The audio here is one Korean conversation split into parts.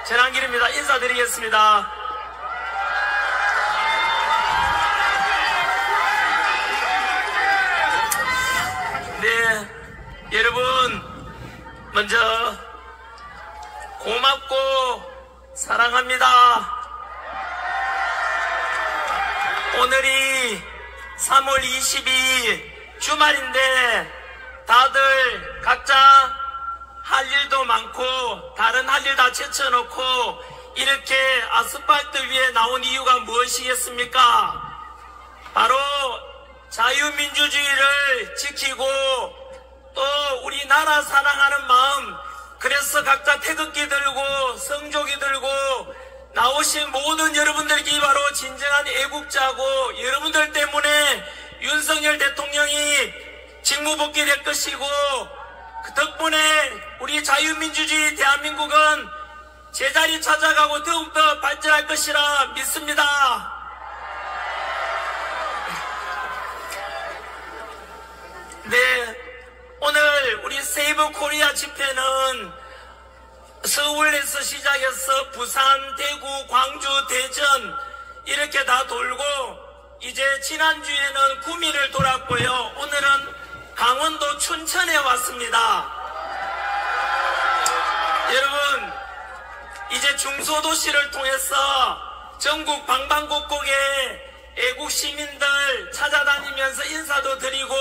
전한길입니다. 인사드리겠습니다. 네, 여러분 먼저 고맙고 사랑합니다. 오늘이 3월 22일 주말인데 다들 각자 할 일도 많고 다른 할 일 다 제쳐놓고 이렇게 아스팔트 위에 나온 이유가 무엇이겠습니까? 바로 자유민주주의를 지키고 또 우리나라 사랑하는 마음, 그래서 각자 태극기 들고 성조기 들고 나오신 모든 여러분들이 바로 진정한 애국자고, 여러분들 때문에 윤석열 대통령이 직무복귀될 것이고, 그 덕분에 우리 자유민주주의 대한민국은 제자리 찾아가고 더욱더 발전할 것이라 믿습니다. 네, 오늘 우리 세이브 코리아 집회는 서울에서 시작해서 부산, 대구, 광주, 대전 이렇게 다 돌고 이제 지난주에는 구미를 돌았고요. 오늘은 강원도 춘천에 왔습니다. 여러분, 이제 중소도시를 통해서 전국 방방곡곡에 애국 시민들 찾아다니면서 인사도 드리고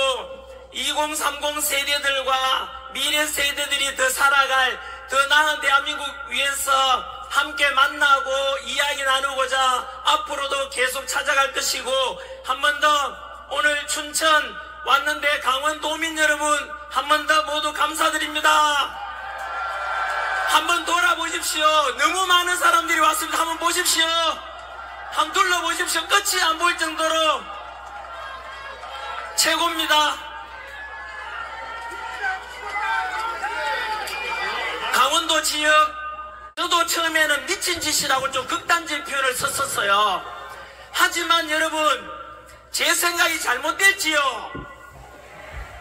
2030 세대들과 미래 세대들이 더 살아갈 더 나은 대한민국 위해서 함께 만나고 이야기 나누고자 앞으로도 계속 찾아갈 것이고, 한 번 더 오늘 춘천 왔는데 강원도민 여러분 한 번 더 모두 감사드립니다. 한번 돌아보십시오. 너무 많은 사람들이 왔습니다. 한번 보십시오. 한번 둘러보십시오. 끝이 안 보일 정도로 최고입니다. 강원도 지역, 저도 처음에는 미친 짓이라고 좀 극단적인 표현을 썼었어요. 하지만 여러분, 제 생각이 잘못됐지요.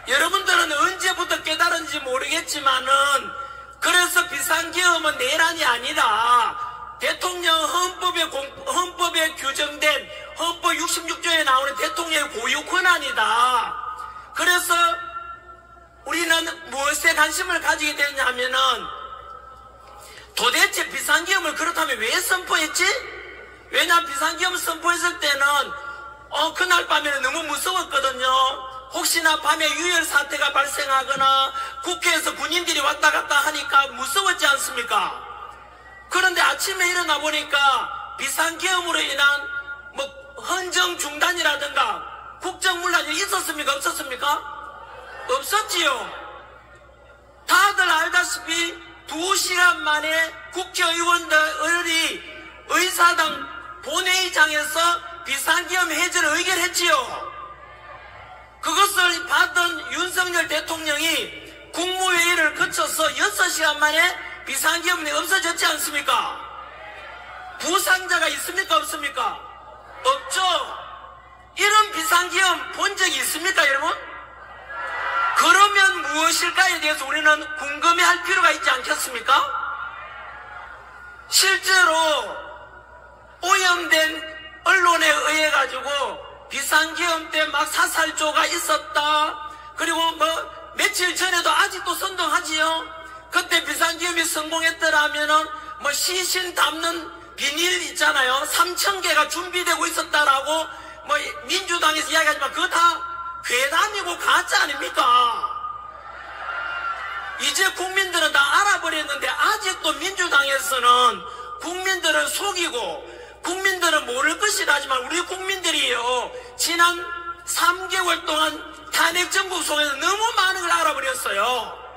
여러분들은 언제부터 깨달은지 모르겠지만은, 그래서 비상계엄은 내란이 아니라 대통령 헌법에 규정된 헌법 66조에 나오는 대통령의 고유 권한이다. 그래서 우리는 무엇에 관심을 가지게 됐냐면은, 도대체 비상계엄을 그렇다면 왜 선포했지? 왜냐하면 비상계엄 선포했을 때는 그날 밤에는 너무 무서웠거든요. 혹시나 밤에 유혈 사태가 발생하거나 국회에서 군인들이 왔다 갔다 하니까 무서웠지 않습니까? 그런데 아침에 일어나 보니까 비상계엄으로 인한 헌정 중단이라든가 국정문란이 있었습니까? 없었습니까? 없었지요. 다들 알다시피 2시간 만에 국회의원들이 의사당 본회의장에서 비상계엄 해제를 의결했지요. 그것을 받은 윤석열 대통령이 국무회의를 거쳐서 6시간 만에 비상계엄이 없어졌지 않습니까? 부상자가 있습니까? 없습니까? 없죠. 이런 비상계엄 본 적이 있습니까, 여러분? 그러면 무엇일까에 대해서 우리는 궁금해할 필요가 있지 않겠습니까? 실제로 오염된 언론에 의해 가지고 비상계엄 때 막 사살조가 있었다. 그리고 며칠 전에도 아직도 선동하지요. 그때 비상계엄이 성공했더라면은 시신 담는 비닐 있잖아요. 3,000개가 준비되고 있었다라고 민주당에서 이야기하지만 그거 다 괴담이고 가짜 아닙니까? 이제 국민들은 다 알아버렸는데 아직도 민주당에서는 국민들을 속이고 국민들은 모를 것이라 하지만 우리 국민들이요, 지난 3개월 동안 탄핵 정부 속에서 너무 많은 걸 알아버렸어요.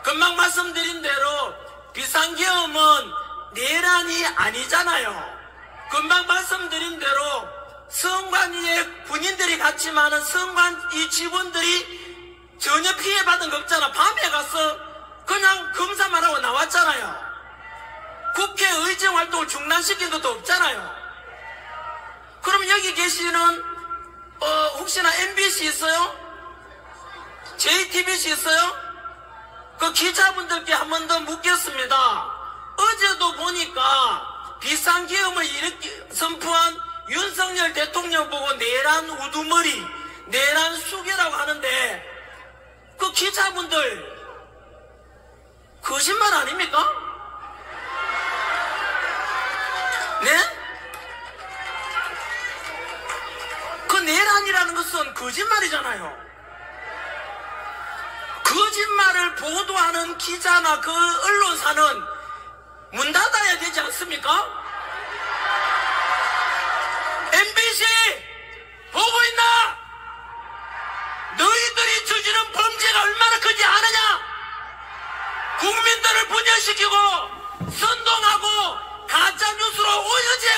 금방 말씀드린 대로 비상계엄은 내란이 아니잖아요. 금방 말씀드린 대로 성관위에 군인들이 갔지만은 성관위 직원들이 전혀 피해받은 거 없잖아. 밤에 가서 그냥 검사만 하고 나왔잖아요. 국회 의정 활동을 중단시킨 것도 없잖아요. 그럼 여기 계시는 혹시나 MBC 있어요? JTBC 있어요? 그 기자분들께 한 번 더 묻겠습니다. 어제도 보니까 비상계엄을 선포한 윤석열 대통령 보고 내란 우두머리, 내란 수괴라고 하는데 그 기자분들 거짓말 아닙니까? 네? 그 내란이라는 것은 거짓말이잖아요. 거짓말을 보도하는 기자나 그 언론사는 문 닫아야 되지 않습니까? MBC 보고 있나? 너희들이 저지른 범죄가 얼마나 큰지 아느냐? 국민들을 분열시키고 선동하고 가짜뉴스로 어제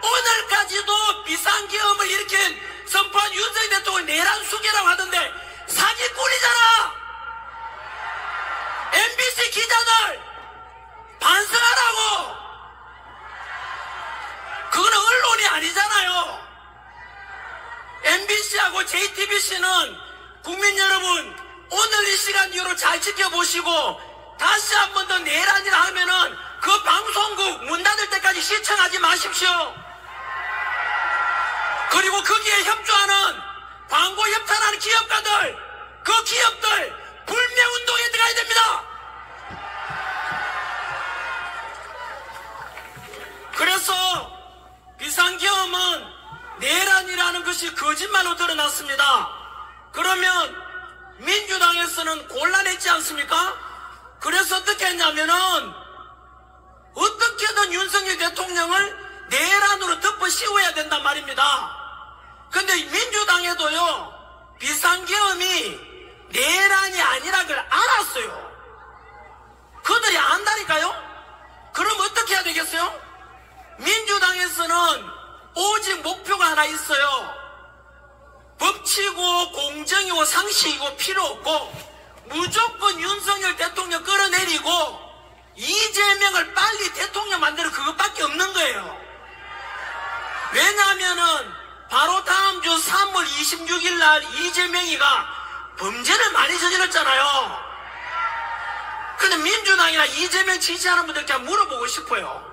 오늘까지도 비상계엄을 일으킨 선포한 윤석열 대통령 내란 수괴라고 하던데 사기꾼이잖아. MBC 기자들 반성하라고. 그거는 언론이 아니잖아요. MBC하고 JTBC는 국민 여러분 오늘 이 시간 이후로 잘 지켜보시고 다시 한 번 더 내란이라 하면은 그 방송국 문 닫을 때까지 시청하지 마십시오. 그리고 거기에 협조하는 광고 협찬하는 기업가들, 그 기업들 불매운동에 들어가야 됩니다. 그래서 비상계엄은 내란이라는 것이 거짓말로 드러났습니다. 그러면 민주당에서는 곤란했지 않습니까? 그래서 어떻게 했냐면은 어떻게든 윤석열 대통령을 내란으로 덮어 씌워야 된단 말입니다. 근데 민주당에도요 비상계엄이 내란이 아니라 걸 알았어요. 그들이 안다니까요. 그럼 어떻게 해야 되겠어요? 민주당에서는 오직 목표가 하나 있어요. 법치고 공정이고 상식이고 필요 없고 무조건 윤석열 대통령 끌어내리고 이재명을 빨리 대통령 만드는 그것밖에 없는 거예요. 왜냐하면은 바로 다음 주 3월 26일 날 이재명이가 범죄를 많이 저질렀잖아요. 근데 민주당이나 이재명 지지하는 분들께 한번 물어보고 싶어요.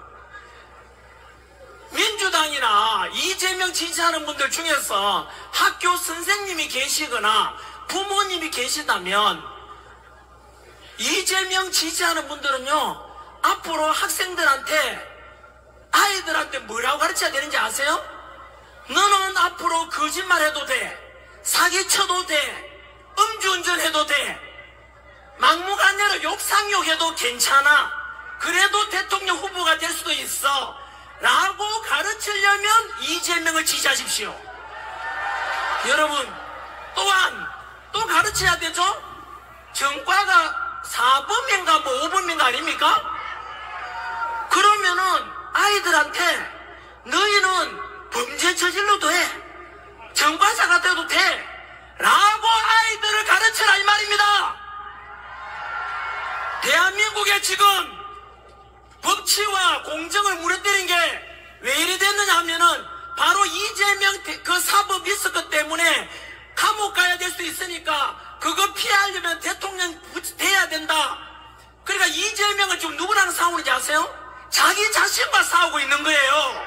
민주당이나 이재명 지지하는 분들 중에서 학교 선생님이 계시거나 부모님이 계시다면 이재명 지지하는 분들은요 앞으로 학생들한테 아이들한테 뭐라고 가르쳐야 되는지 아세요? 너는 앞으로 거짓말해도 돼, 사기쳐도 돼, 음주운전해도 돼, 막무가내로 욕상욕해도 괜찮아, 그래도 대통령 후보가 될 수도 있어 라고 가르치려면 이재명을 지지하십시오. 여러분 또한 또 가르쳐야 되죠. 전과가 4범인가 뭐 5범인가 아닙니까? 그러면은 아이들한테 너희는 범죄 저질러도 해, 전과자가 돼도 돼 라고 아이들을 가르쳐라 이 말입니다. 대한민국에 지금 법치와 공정을 무너뜨린 게 왜 이리 됐느냐 하면은 바로 이재명 그 사법 리스크 때문에 감옥 가야 될 수 있으니까 그거 피하려면 대통령 돼야 된다. 그러니까 이재명은 지금 누구랑 싸우는지 아세요? 자기 자신과 싸우고 있는 거예요.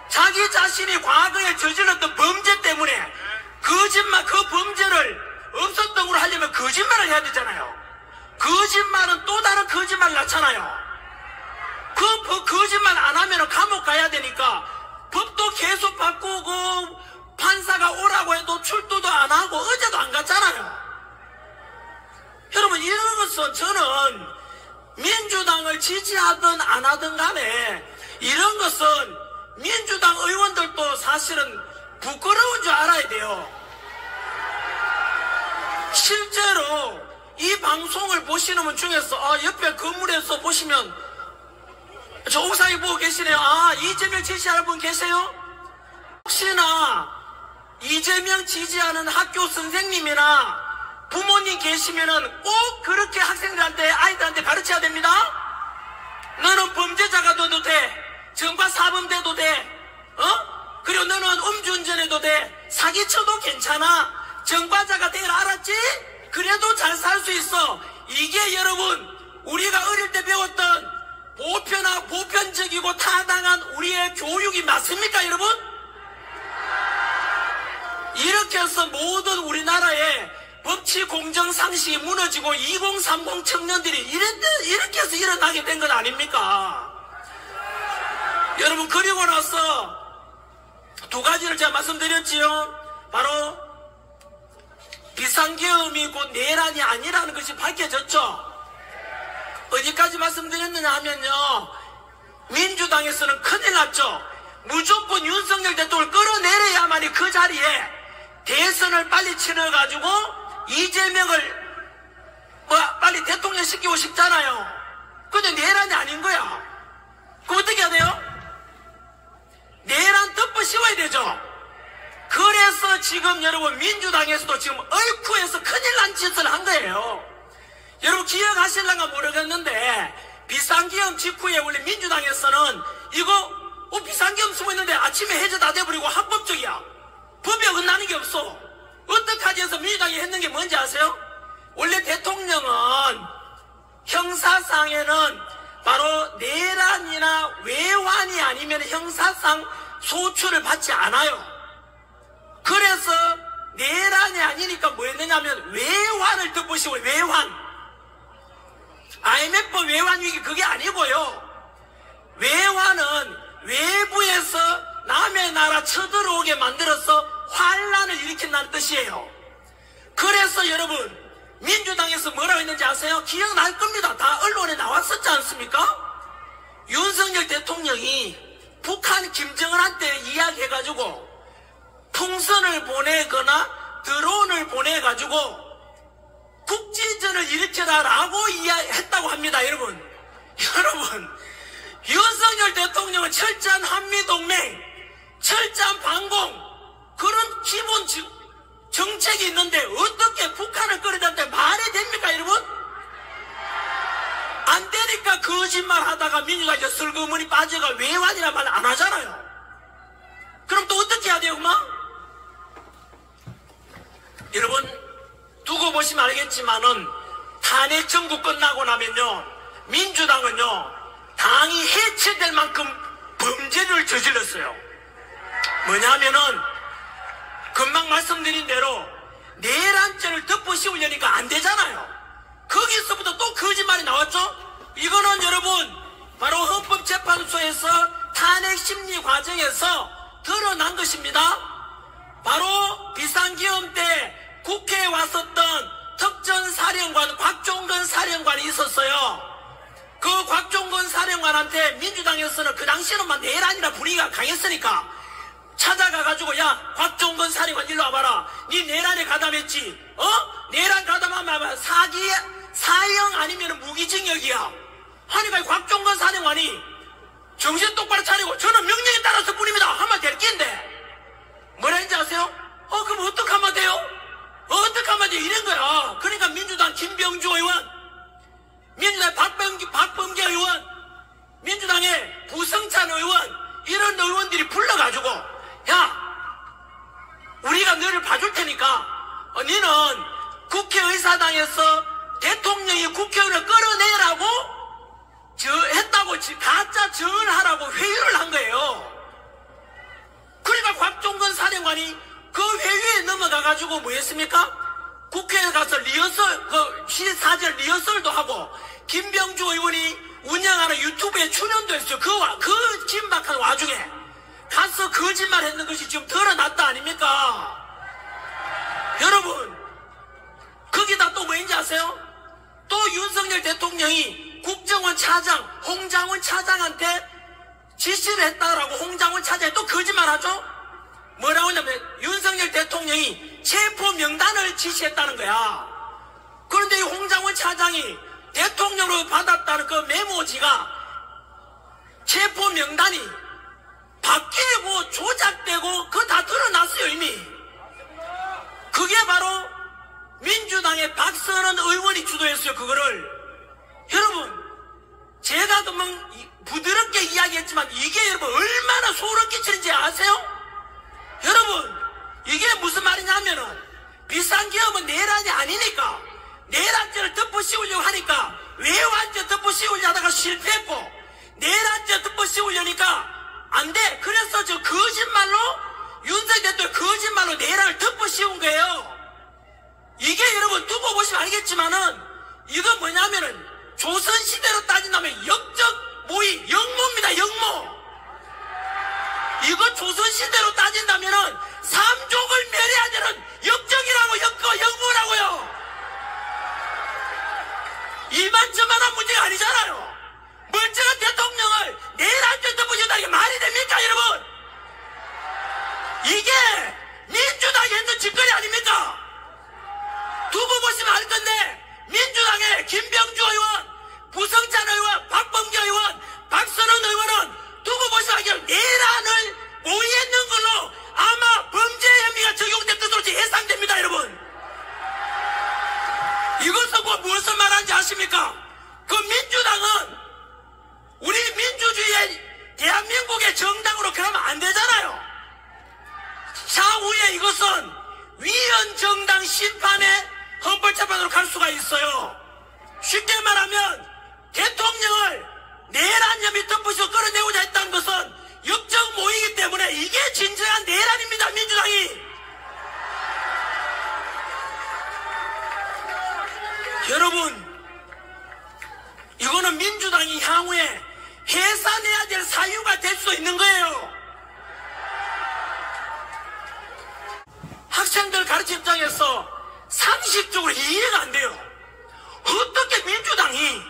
자기 자신이 과거에 저질렀던 범죄 때문에 거짓말, 그 범죄를 없었던 걸로 하려면 거짓말을 해야 되잖아요. 거짓말은 또 다른 거짓말을 낳잖아요. 그 거짓말 안 하면 감옥 가야 되니까 법도 계속 바꾸고 판사가 오라고 해도 출두도 안 하고 어제도 안 갔잖아요. 여러분 이런 것은 저는 민주당을 지지하든 안 하든 간에 이런 것은 민주당 의원들도 사실은 부끄러운 줄 알아야 돼요. 실제로 이 방송을 보시는 분 중에서 옆에 건물에서 보시면 저 옥상에 보고 계시네요. 이재명 지지하는 분 계세요? 혹시나 이재명 지지하는 학교 선생님이나 부모님 계시면은 꼭 그렇게 학생들한테 아이들한테 가르쳐야 됩니다. 너는 범죄자가 돼도 돼, 전과 사범돼도 돼, 그리고 너는 음주운전해도 돼, 사기쳐도 괜찮아, 전과자가 되라 알았지? 그래도 잘 살 수 있어. 이게 여러분 우리가 어릴 때 배웠던 보편적 비판적이고 타당한 우리의 교육이 맞습니까, 여러분? 이렇게 해서 모든 우리나라의 법치 공정 상식이 무너지고 2030 청년들이 이렇게 해서 일어나게 된 건 아닙니까? 여러분, 그리고 나서 두 가지를 제가 말씀드렸지요. 바로 비상계엄이 곧 내란이 아니라는 것이 밝혀졌죠. 어디까지 말씀드렸느냐 하면요, 민주당에서는 큰일 났죠. 무조건 윤석열 대통령을 끌어내려야만이 그 자리에 대선을 빨리 치러가지고 이재명을 빨리 대통령 시키고 싶잖아요. 근데 내란이 아닌 거야. 그럼 어떻게 해야 돼요? 내란 덮어 씌워야 되죠. 그래서 지금 여러분 민주당에서도 지금 얼쿠에서 큰일 난 짓을 한 거예요. 여러분 기억하실랑가 모르겠는데 비상계엄 직후에 원래 민주당에서는 이거 비상계엄 숨어있는데 아침에 해제 다 돼버리고 합법적이야. 법에 어긋나는 게 없어. 어떡하지 해서 민주당이 했는 게 뭔지 아세요? 원래 대통령은 형사상에는 바로 내란이나 외환이 아니면 형사상 소출을 받지 않아요. 그래서 내란이 아니니까 뭐 했느냐면 외환을 덮으시고 외환. IMF 외환 위기 그게 아니고요. 외환은 외부에서 남의 나라 쳐들어오게 만들어서 환란을 일으킨다는 뜻이에요. 그래서 여러분 민주당에서 뭐라고 했는지 아세요? 기억날 겁니다. 다 언론에 나왔었지 않습니까? 윤석열 대통령이 북한 김정은한테 이야기해가지고 풍선을 보내거나 드론을 보내가지고 국지전을 일으켜라라고 이야기했다고 합니다. 여러분 윤석열 대통령은 철저한 한미동맹, 철저한 방공 그런 기본 정책이 있는데 어떻게 북한을 끌어다는데 말이 됩니까, 여러분? 안 되니까 거짓말 하다가 민주당이 이제 슬그머니 빠져가 외환이란 말 안 하잖아요. 그럼 또 어떻게 해야 돼요, 그만? 여러분 두고 보시면 알겠지만은 탄핵 정부 끝나고 나면요 민주당은요 당이 해체될 만큼 범죄를 저질렀어요. 뭐냐면은 금방 말씀드린 대로 내란죄를 덮어씌우려니까 안 되잖아요. 거기서부터 또 거짓말이 나왔죠. 이거는 여러분 바로 헌법재판소에서 탄핵 심리 과정에서 드러난 것입니다. 바로 비상계엄 때 국회에 왔었던 특전사령관 곽종건 사령관이 있었어요. 그 곽종건 사령관한테 민주당에서는 그 당시에는 막 내란이라 분위기가 강했으니까 찾아가가지고 야 곽종건 사령관 일로 와봐라. 니 내란에 가담했지? 내란 가담하면 사형 아니면 무기징역이야. 하니까 곽종건 사령관이 정신 똑바로 차리고 저는 명령에 따라서 뿐입니다 하면 될 낀데 뭐라 했는지 아세요? 그럼 어떡하면 돼요? 어떡하면 돼요? 이런 거야. 그러니까 민주당 김병주 의원, 민주당 박범계 의원, 민주당의 부성찬 의원 이런 의원들이 불러가지고 야 우리가 너를 봐줄 테니까 너는 국회의사당에서 대통령이 국회의원을 끌어내라고 했다고 가짜 증언하라고 회유를 한 거예요. 그러니까 곽종건 사령관이 그 회유에 넘어가가지고 뭐 했습니까? 국회에 가서 사절 리허설도 하고 김병주 의원이 운영하는 유튜브에 출연도 했어요. 그 긴박한 와중에 가서 거짓말 했는 것이 지금 드러났다 아닙니까? 여러분 거기다 또 뭐인지 아세요? 또 윤석열 대통령이 국정원 차장 홍장원 차장한테 지시를 했다라고 홍장원 차장이 또 거짓말 하죠? 뭐라고 하냐면 윤석열 대통령이 체포 명단을 지시했다는 거야. 그런데 이 홍장원 차장이 대통령으로 받았다는 그 메모지가 체포 명단이 바뀌고 조작되고 그거 다 드러났어요 이미. 그게 바로 민주당의 박선원 의원이 주도했어요 그거를. 여러분 제가 그만 부드럽게 이야기했지만 이게 여러분 얼마나 소름 끼치는지 아세요? 여러분 이게 무슨 말이냐면은 비상계엄은 내란이 아니니까 내란죄를 덮어씌우려고 하니까 외환죄 덮어씌우려고 하다가 실패했고 내란죄 덮어씌우려고 그래서 저 거짓말로 윤석열 대통령 거짓말로 내란을 덮어 씌운 거예요. 이게 여러분 두고 보시면 알겠지만은 이거 뭐냐면은 조선시대로 따진다면 역적 모의 역모입니다. 역모. 이거 조선시대로 따진다면은 삼족을 멸해야 되는 역적이라고 역모라고요. 이만저만한 문제가 아니잖아요. 멀쩡한 대통령을 내란죄 덮어준다는 게 말이 됩니까 여러분? 이게 민주당이 했는 짓거리 아닙니까? 두고 보시면 알 건데 민주당의 김병주 의원, 부성찬 의원, 박범계 의원, 박선원 의원은 두고 보시면 알겠지만 내란을 모의했는 걸로 아마 범죄 혐의가 적용될 것으로 예상됩니다 여러분. 이것은 무엇을 말하는지 아십니까? 그 민주당은 우리 민주주의의 대한민국의 정당으로 그러면 안 되잖아요. 차후에 이것은 위헌정당 심판의 헌법재판으로 갈 수가 있어요. 쉽게 말하면 대통령을 내란 혐의 덮으시고 끌어내고자 했다는 것은 역적 모이기 때문에 이게 진정한 내란입니다. 민주당이. 여러분, 이거는 민주당이 향후에 해산해야 될 사유가 될 수 있는 거예요. 학생들 가르침 입장에서 상식적으로 이해가 안 돼요. 어떻게 민주당이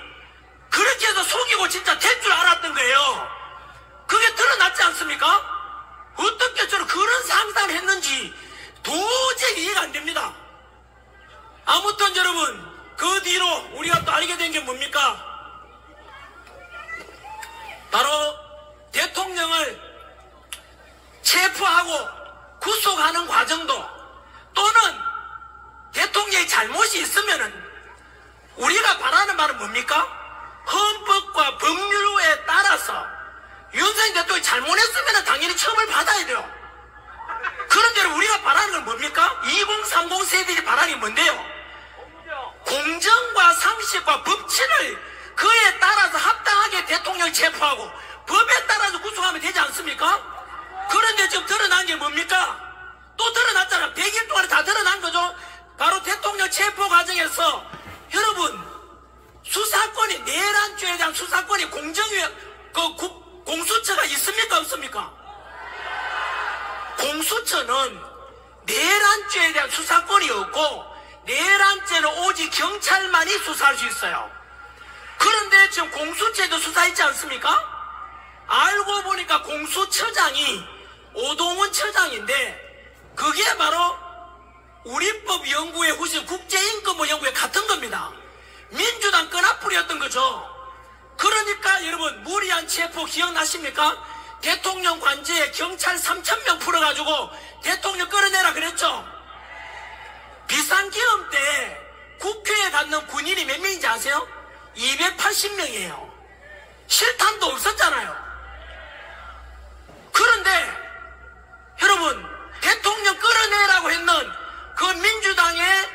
그렇게 해서 속이고 진짜 될 줄 알았던 거예요. 그게 드러났지 않습니까? 어떻게 저는 그런 상상을 했는지 도저히 이해가 안 됩니다. 아무튼 여러분, 그 뒤로 우리가 또 알게 된 게 뭡니까? 바로 대통령을 체포하고 구속하는 과정도 또는 대통령의 잘못이 있으면은 우리가 바라는 말은 뭡니까? 헌법과 법률에 따라서 윤석열 대통령이 잘못했으면 당연히 처벌을 받아야 돼요. 그런데 우리가 바라는 건 뭡니까? 2030 세대들이 바라는 게 뭔데요? 공정과 상식과 법치를 그에 따라서 합당하게 대통령을 체포하고 법에 따라서 구속하면 되지 않습니까? 그런데 지금 드러난 게 뭡니까? 또 드러났잖아. 100일 동안에 다 드러난 거죠. 바로 대통령 체포 과정에서 여러분 수사권이 내란죄에 대한 수사권이 공정위에 공수처가 있습니까 없습니까? 공수처는 내란죄에 대한 수사권이 없고 내란죄는 오직 경찰만이 수사할 수 있어요. 그런데 지금 공수처에도 수사했지 않습니까? 알고 보니까 공수처장이 오동훈 처장인데 그게 바로 우리법연구회 후신 국제인권연구회 같은 겁니다. 민주당 끈앞풀이였던 거죠. 그러니까 여러분 무리한 체포 기억나십니까? 대통령 관저에 경찰 3,000명 풀어가지고 대통령 끌어내라 그랬죠. 비상계엄 때 국회에 갖는 군인이 몇 명인지 아세요? 280명이에요. 실탄도 없었잖아요. 그런데 여러분 대통령 끌어내라고 했는 그 민주당의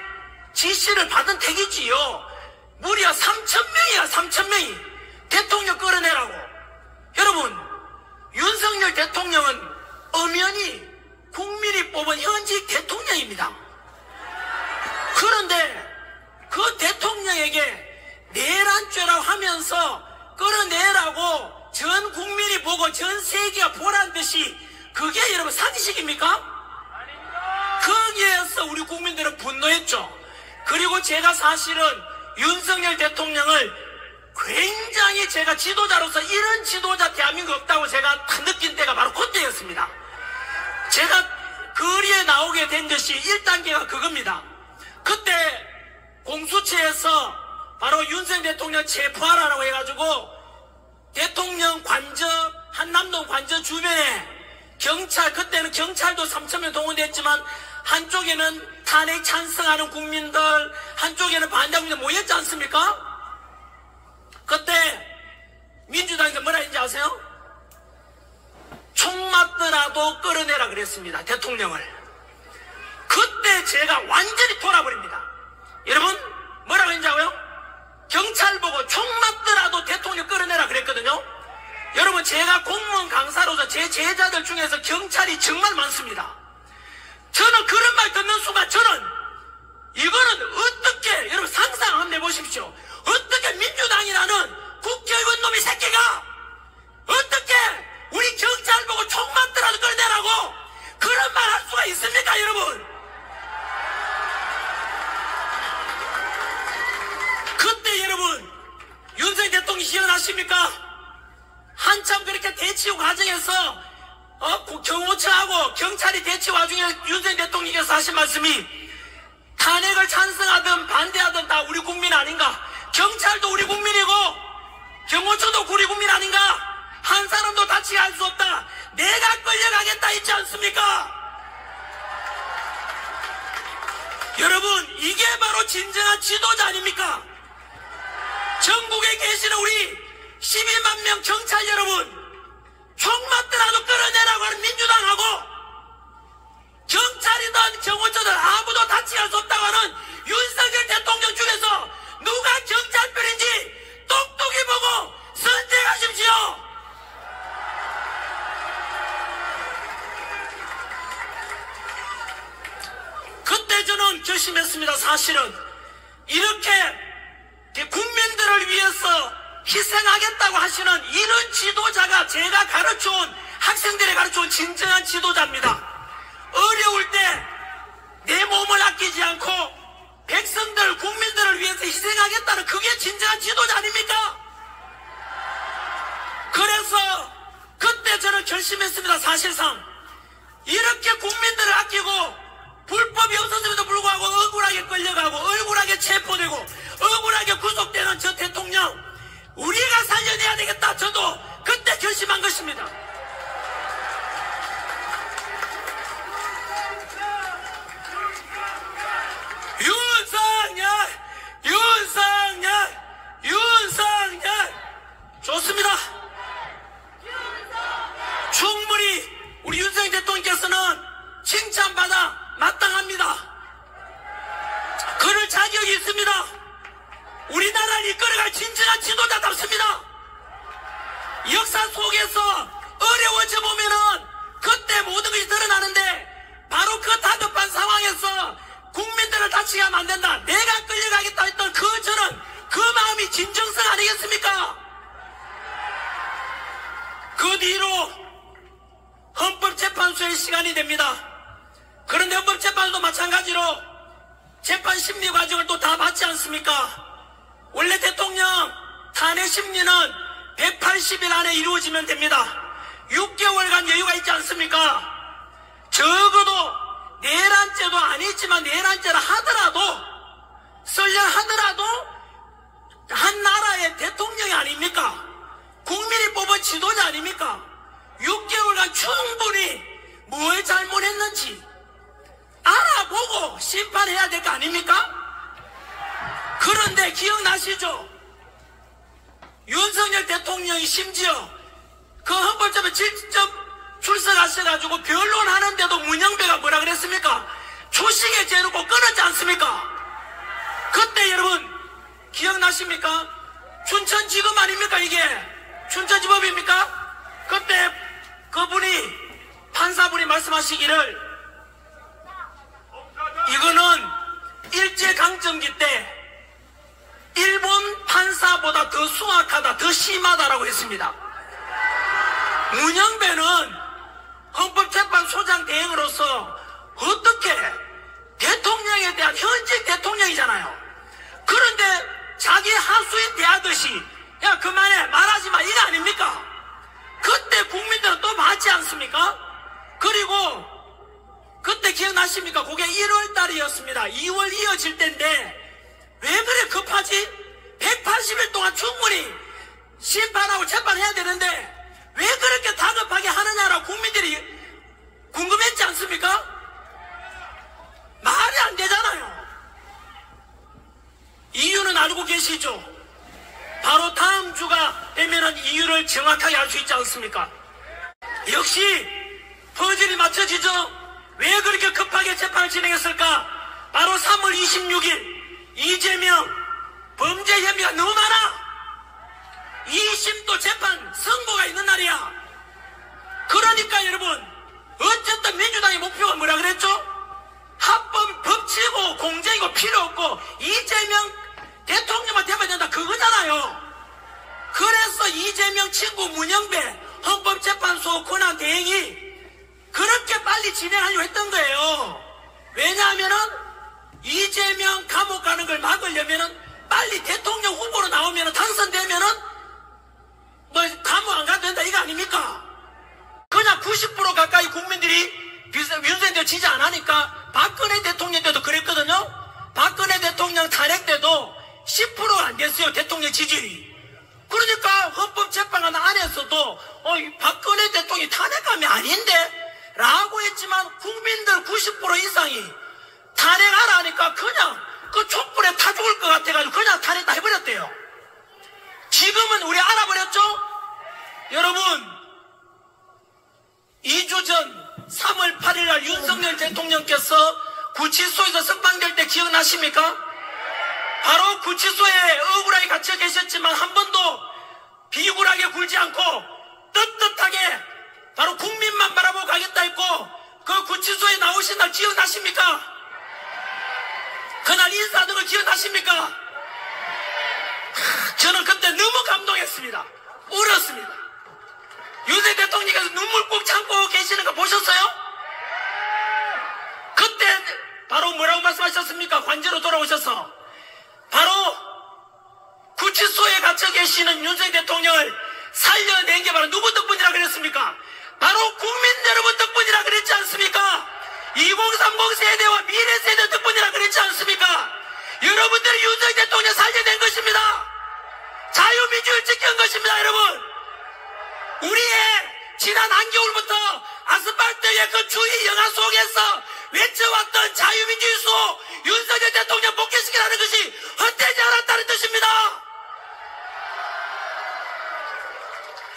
지시를 받은 택이지요. 무려 3,000명이야. 3,000명이 대통령 끌어내라고. 여러분 윤석열 대통령은 엄연히 국민이 뽑은 현직 대통령입니다. 그런데 그 대통령에게 내란죄라고 하면서 끌어내라고 전 국민이 보고 전 세계가 보란 듯이 그게 여러분 사기식입니까? 거기에서 우리 국민들은 분노했죠. 그리고 제가 사실은 윤석열 대통령을 굉장히 제가 지도자로서 이런 지도자 대한민국 없다고 제가 느낀 때가 바로 그때였습니다. 제가 거리에 나오게 된 것이 1단계가 그겁니다. 그때 공수처에서 바로 윤석열 대통령 체포하라고 해가지고 대통령 관저 한남동 관저 주변에 경찰 그때는 경찰도 3,000명 동원됐지만 한쪽에는 탄핵 찬성하는 국민들 한쪽에는 반대국민들 모였지 않습니까? 그때 민주당에서 뭐라 했는지 아세요? 총 맞더라도 끌어내라 그랬습니다. 대통령을. 그때 제가 완전히 돌아버립니다. 여러분 뭐라고 했냐고요? 경찰 보고 총 맞더라도 대통령 끌어내라 그랬거든요. 여러분, 제가 공무원 강사로서 제 제자들 중에서 경찰이 정말 많습니다. 저는 그런 말 듣는 순간 저는 이거는 어떻게, 여러분 상상 한번 해보십시오. 어떻게 민주당이라는 국회의원 놈이 새끼가 어떻게 우리 경찰 보고 총 맞더라도 끌어내라고 그런 말 할 수가 있습니까, 여러분? 그때 여러분, 윤석열 대통령이 기억나십니까? 한참 그렇게 대치 과정에서 경호처하고 경찰이 대치 와중에 윤석열 대통령께서 하신 말씀이 탄핵을 찬성하든 반대하든 다 우리 국민 아닌가? 경찰도 우리 국민이고 경호처도 우리 국민 아닌가? 한 사람도 다치게 할 수 없다. 내가 끌려가겠다 했지 않습니까? 여러분, 이게 바로 진정한 지도자 아닙니까? 전국에 계시는 우리 12만 명 경찰 여러분, 총 맞더라도 끌어내라고 하는 민주당하고 경찰이든 경호처든 아무도 다치게 할 수 없다고 하는 윤석열 대통령 중에서 누가 경찰편인지 똑똑히 보고 선택하십시오. 그때 저는 결심했습니다. 사실은 이렇게 국민들을 위해서 희생하겠다고 하시는 이런 지도자가 제가 가르쳐온, 학생들이 가르쳐온 진정한 지도자입니다. 어려울 때 내 몸을 아끼지 않고 백성들, 국민들을 위해서 희생하겠다는 그게 진정한 지도자 아닙니까? 그래서 그때 저는 결심했습니다. 사실상 이렇게 국민들을 아끼고 불법이 없었음에도 불구하고 억울하게 끌려가고 억울하게 체포되고 억울하게 구속되는 저 대통령 우리가 살려내야 되겠다. 저도 그때 결심한 것입니다. 윤석열 좋습니다. 충분히 우리 윤석열 대통령께서는 칭찬받아 마땅합니다. 그럴 자격이 있습니다. 우리나라를 이끌어갈 진정한 지도자답습니다. 역사 속에서 어려워져 보면은 그때 모든 것이 드러나는데 바로 그 다급한 상황에서 국민들을 다치게 하면 안 된다. 내가 끌려가겠다 했던 그 마음이 진정성 아니겠습니까? 그 뒤로 헌법재판소의 시간이 됩니다. 그런데 헌법재판소도 마찬가지로 재판 심리 과정을 또 다 받지 않습니까? 원래 대통령 탄핵 심리는 180일 안에 이루어지면 됩니다. 6개월간 여유가 있지 않습니까? 적어도 내란죄도 아니지만 내란죄라 하더라도 하더라도 한 나라의 대통령이 아닙니까? 국민이 뽑은 지도자 아닙니까? 6개월간 충분히 뭘 잘못했는지 알아보고 심판해야 될 거 아닙니까? 그런데 기억나시죠? 윤석열 대통령이 심지어 그 헌법재판소에 직접 출석하셔가지고 변론하는데도 문영배가 뭐라 그랬습니까? 초식에 재놓고 끊었지 않습니까? 그때 여러분 기억나십니까? 춘천지검 아닙니까? 이게 춘천지법입니까? 그때 그분이 판사분이 말씀하시기를 이거는 일제강점기 때 일본 판사보다 더 숭악하다, 더 심하다라고 했습니다. 문영배는 헌법재판소장 대행으로서 어떻게 대통령에 대한 현직 대통령이잖아요. 그런데 자기 하수인 대하듯이 야 그만해 말하지 마 이거 아닙니까? 그때 국민들은 또 받지 않습니까? 그리고 그때 기억나십니까? 그게 1월 달이었습니다. 2월 이어질 때인데 왜 그래 급하지? 180일 동안 충분히 심판하고 재판해야 되는데 왜 그렇게 다급하게 하느냐라고 국민들이 궁금했지 않습니까? 말이 안 되잖아요. 이유는 알고 계시죠? 바로 다음 주가 되면은 이유를 정확하게 알 수 있지 않습니까? 역시 퍼즐이 맞춰지죠? 왜 그렇게 급하게 재판을 진행했을까? 바로 3월 26일 이재명 범죄 혐의가 너무 많아. 2심도 재판 선고가 있는 날이야. 그러니까 여러분, 어쨌든 민주당의 목표가 뭐라 그랬죠? 합법 법치고 공정이고 필요 없고 이재명 대통령만 되면 된다, 그거잖아요. 그래서 이재명 친구 문영배 헌법재판소 권한 대행이 그렇게 빨리 진행하려고 했던 거예요. 왜냐하면은 이재명 감옥 가는 걸 막으려면은 빨리 대통령 후보로 나오면은 당선되면은 뭐 감옥 안 가도 된다 이거 아닙니까? 그냥 90% 가까이 국민들이 윤석열 지지 안 하니까 박근혜 대통령 때도 그랬거든요. 박근혜 대통령 탄핵 때도 10%가 안 됐어요, 대통령 지지율이. 그러니까 헌법재판관 안에서도 박근혜 대통령이 탄핵감이 아닌데? 라고 했지만 국민들 90% 이상이 탄핵하라 하니까 그냥 그 촛불에 타 죽을 것 같아가지고 그냥 탄핵 다 해버렸대요. 지금은 우리 알아버렸죠? 여러분, 2주 전 3월 8일 날 윤석열 대통령께서 구치소에서 석방될 때 기억나십니까? 바로 구치소에 억울하게 갇혀 계셨지만 한 번도 비굴하게 굴지 않고 떳떳하게 바로 국민만 바라보고 가겠다 했고 그 구치소에 나오신 날 기억나십니까? 그날 인사하는 걸 기억나십니까? 저는 그때 너무 감동했습니다. 울었습니다. 윤석열 대통령께서 눈물 꾹 참고 계시는 거 보셨어요? 그때 바로 뭐라고 말씀하셨습니까? 관제로 돌아오셔서 바로 구치소에 갇혀 계시는 윤석열 대통령을 살려낸 게 바로 누구 덕분이라 그랬습니까? 바로 국민 여러분 덕분이라 그랬지 않습니까? 2030 세대와 미래 세대 덕분이라 그랬지 않습니까? 여러분들이 윤석열 대통령 살려낸 것입니다. 자유민주를 지킨 것입니다, 여러분. 우리의 지난 한겨울부터 아스팔트의 그 추위 영하 속에서 외쳐왔던 자유민주의 수호 윤석열 대통령 복귀시키라는 것이 헛되지 않았다는 뜻입니다.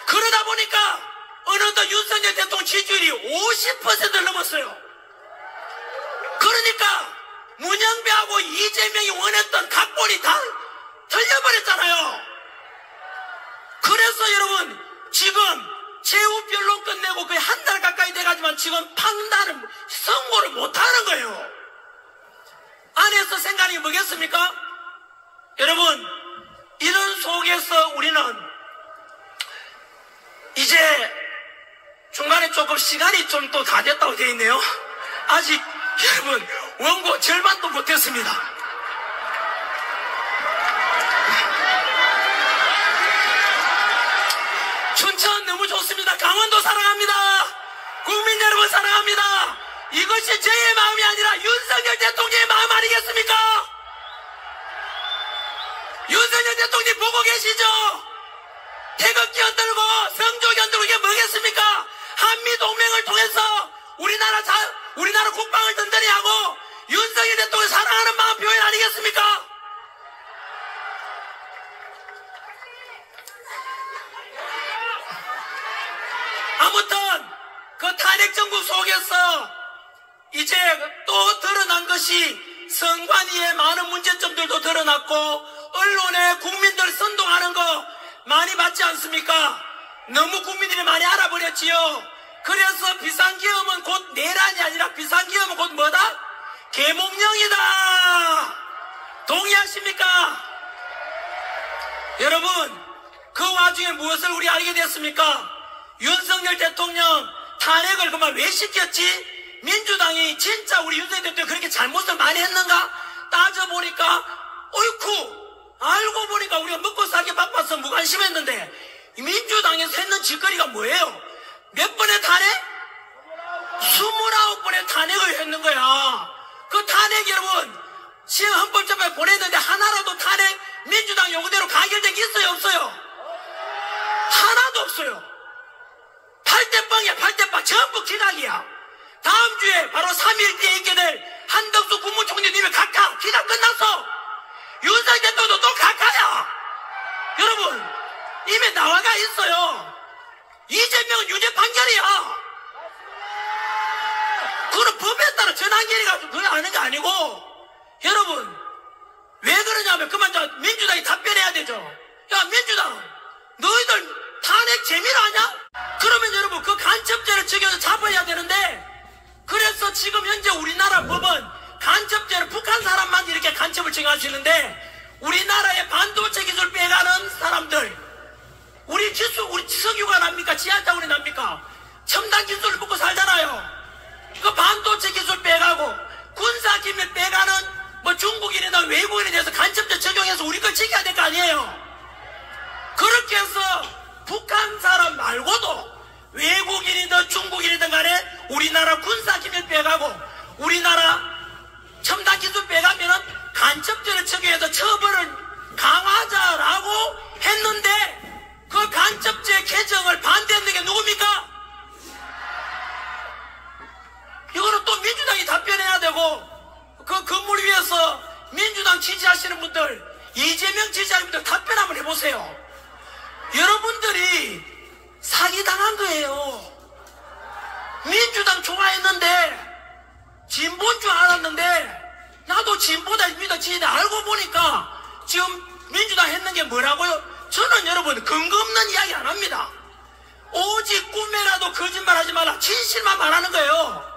그러다 보니까 어느덧 윤석열 대통령 지지율이 50%를 넘었어요. 그러니까 문영배하고 이재명이 원했던 각본이 다 틀려버렸잖아요. 그래서 여러분 지금 최후변론 끝내고 거의 한 달 가까이 돼가지만 지금 판단을 선고를 못하는 거예요. 안에서 생각이 뭐겠습니까? 여러분, 이런 속에서 우리는 이제 중간에 조금 시간이 좀 또 다 됐다고 되어 있네요. 아직 여러분 원고 절반도 못했습니다. 춘천 너무 좋습니다. 강원도 사랑합니다. 국민 여러분 사랑합니다. 이것이 제 마음이 아니라 윤석열 대통령의 마음 아니겠습니까? 윤석열 대통령 보고 계시죠? 태극기 흔들고 성조기 흔들고 이게 뭐겠습니까? 한미동맹을 통해서 우리나라 국방을 든든히 하고 윤석열 대통령 사랑하는 마음 표현 아니겠습니까? 아무튼 그 탄핵 정국 속에서 이제 또 드러난 것이 선관위의 많은 문제점들도 드러났고 언론에 국민들 선동하는 거 많이 봤지 않습니까? 너무 국민들이 많이 알아버렸지요. 그래서 비상계엄은 곧 내란이 아니라 비상계엄은 곧 뭐다? 계몽령이다. 동의하십니까? 여러분, 그 와중에 무엇을 우리 알게 됐습니까? 윤석열 대통령 탄핵을 그만 왜 시켰지? 민주당이 진짜 우리 윤석열 대통령 그렇게 잘못을 많이 했는가? 따져보니까 어이쿠 알고 보니까 우리가 먹고 살기 바빠서 무관심했는데 민주당에서 했는 짓거리가 뭐예요? 몇 번의 탄핵? 29번의 탄핵을 했는 거야. 그 탄핵 여러분 지금 헌법재판에 보냈는데 하나라도 탄핵 민주당 요구대로 가결된 게 있어요 없어요? 하나도 없어요. 8대0이야 8대0 전부 기각이야. 다음 주에 바로 3일 뒤에 있게 될 한덕수 국무총리님의 각하 기각 끝났어. 윤석열 대통령도 또 각하야. 여러분 이미 나와가 있어요. 이재명은 유죄 판결이야. 그건 법에 따라 전환결의가 그걸 아는 게 아니고 여러분 왜 그러냐면 그만 민주당이 답변해야 되죠. 야 민주당 너희들 탄핵 재미로 하냐? 그러면 여러분 그 간첩죄를 적용해서 잡아야 되는데, 그래서 지금 현재 우리나라 법은 간첩죄를 북한 사람만 이렇게 간첩을 적용할 수 있는데, 우리나라의 반도체 기술 빼가는 사람들, 우리 석유가 납니까? 지하자원이 납니까? 첨단 기술을 먹고 살잖아요. 그 반도체 기술 빼가고 군사 기밀 빼가는 뭐 중국인이나 외국인에 대해서 간첩죄 적용해서 우리 걸 지켜야 될 거 아니에요. 그렇게 해서 북한 사람 말고도 외국인이든 중국인이든 간에 우리나라 군사 기밀 빼가고 우리나라 첨단 기술 빼가면은 간첩죄를 적용해서 처벌을 강화하자라고 했는데, 그 간첩죄 개정을 반대했는 게 누굽니까? 이거는 또 민주당이 답변해야 되고, 그 건물 위에서 민주당 지지하시는 분들, 이재명 지지하는 분들 답변 한번 해보세요. 여러분들이 사기당한 거예요. 민주당 좋아했는데, 진보인 줄 알았는데, 나도 진보다 지지다 알고 보니까 지금 민주당 했는 게 뭐라고요? 저는 여러분 근거 없는 이야기 안 합니다. 오직 꿈에라도 거짓말하지 말라, 진실만 말하는 거예요.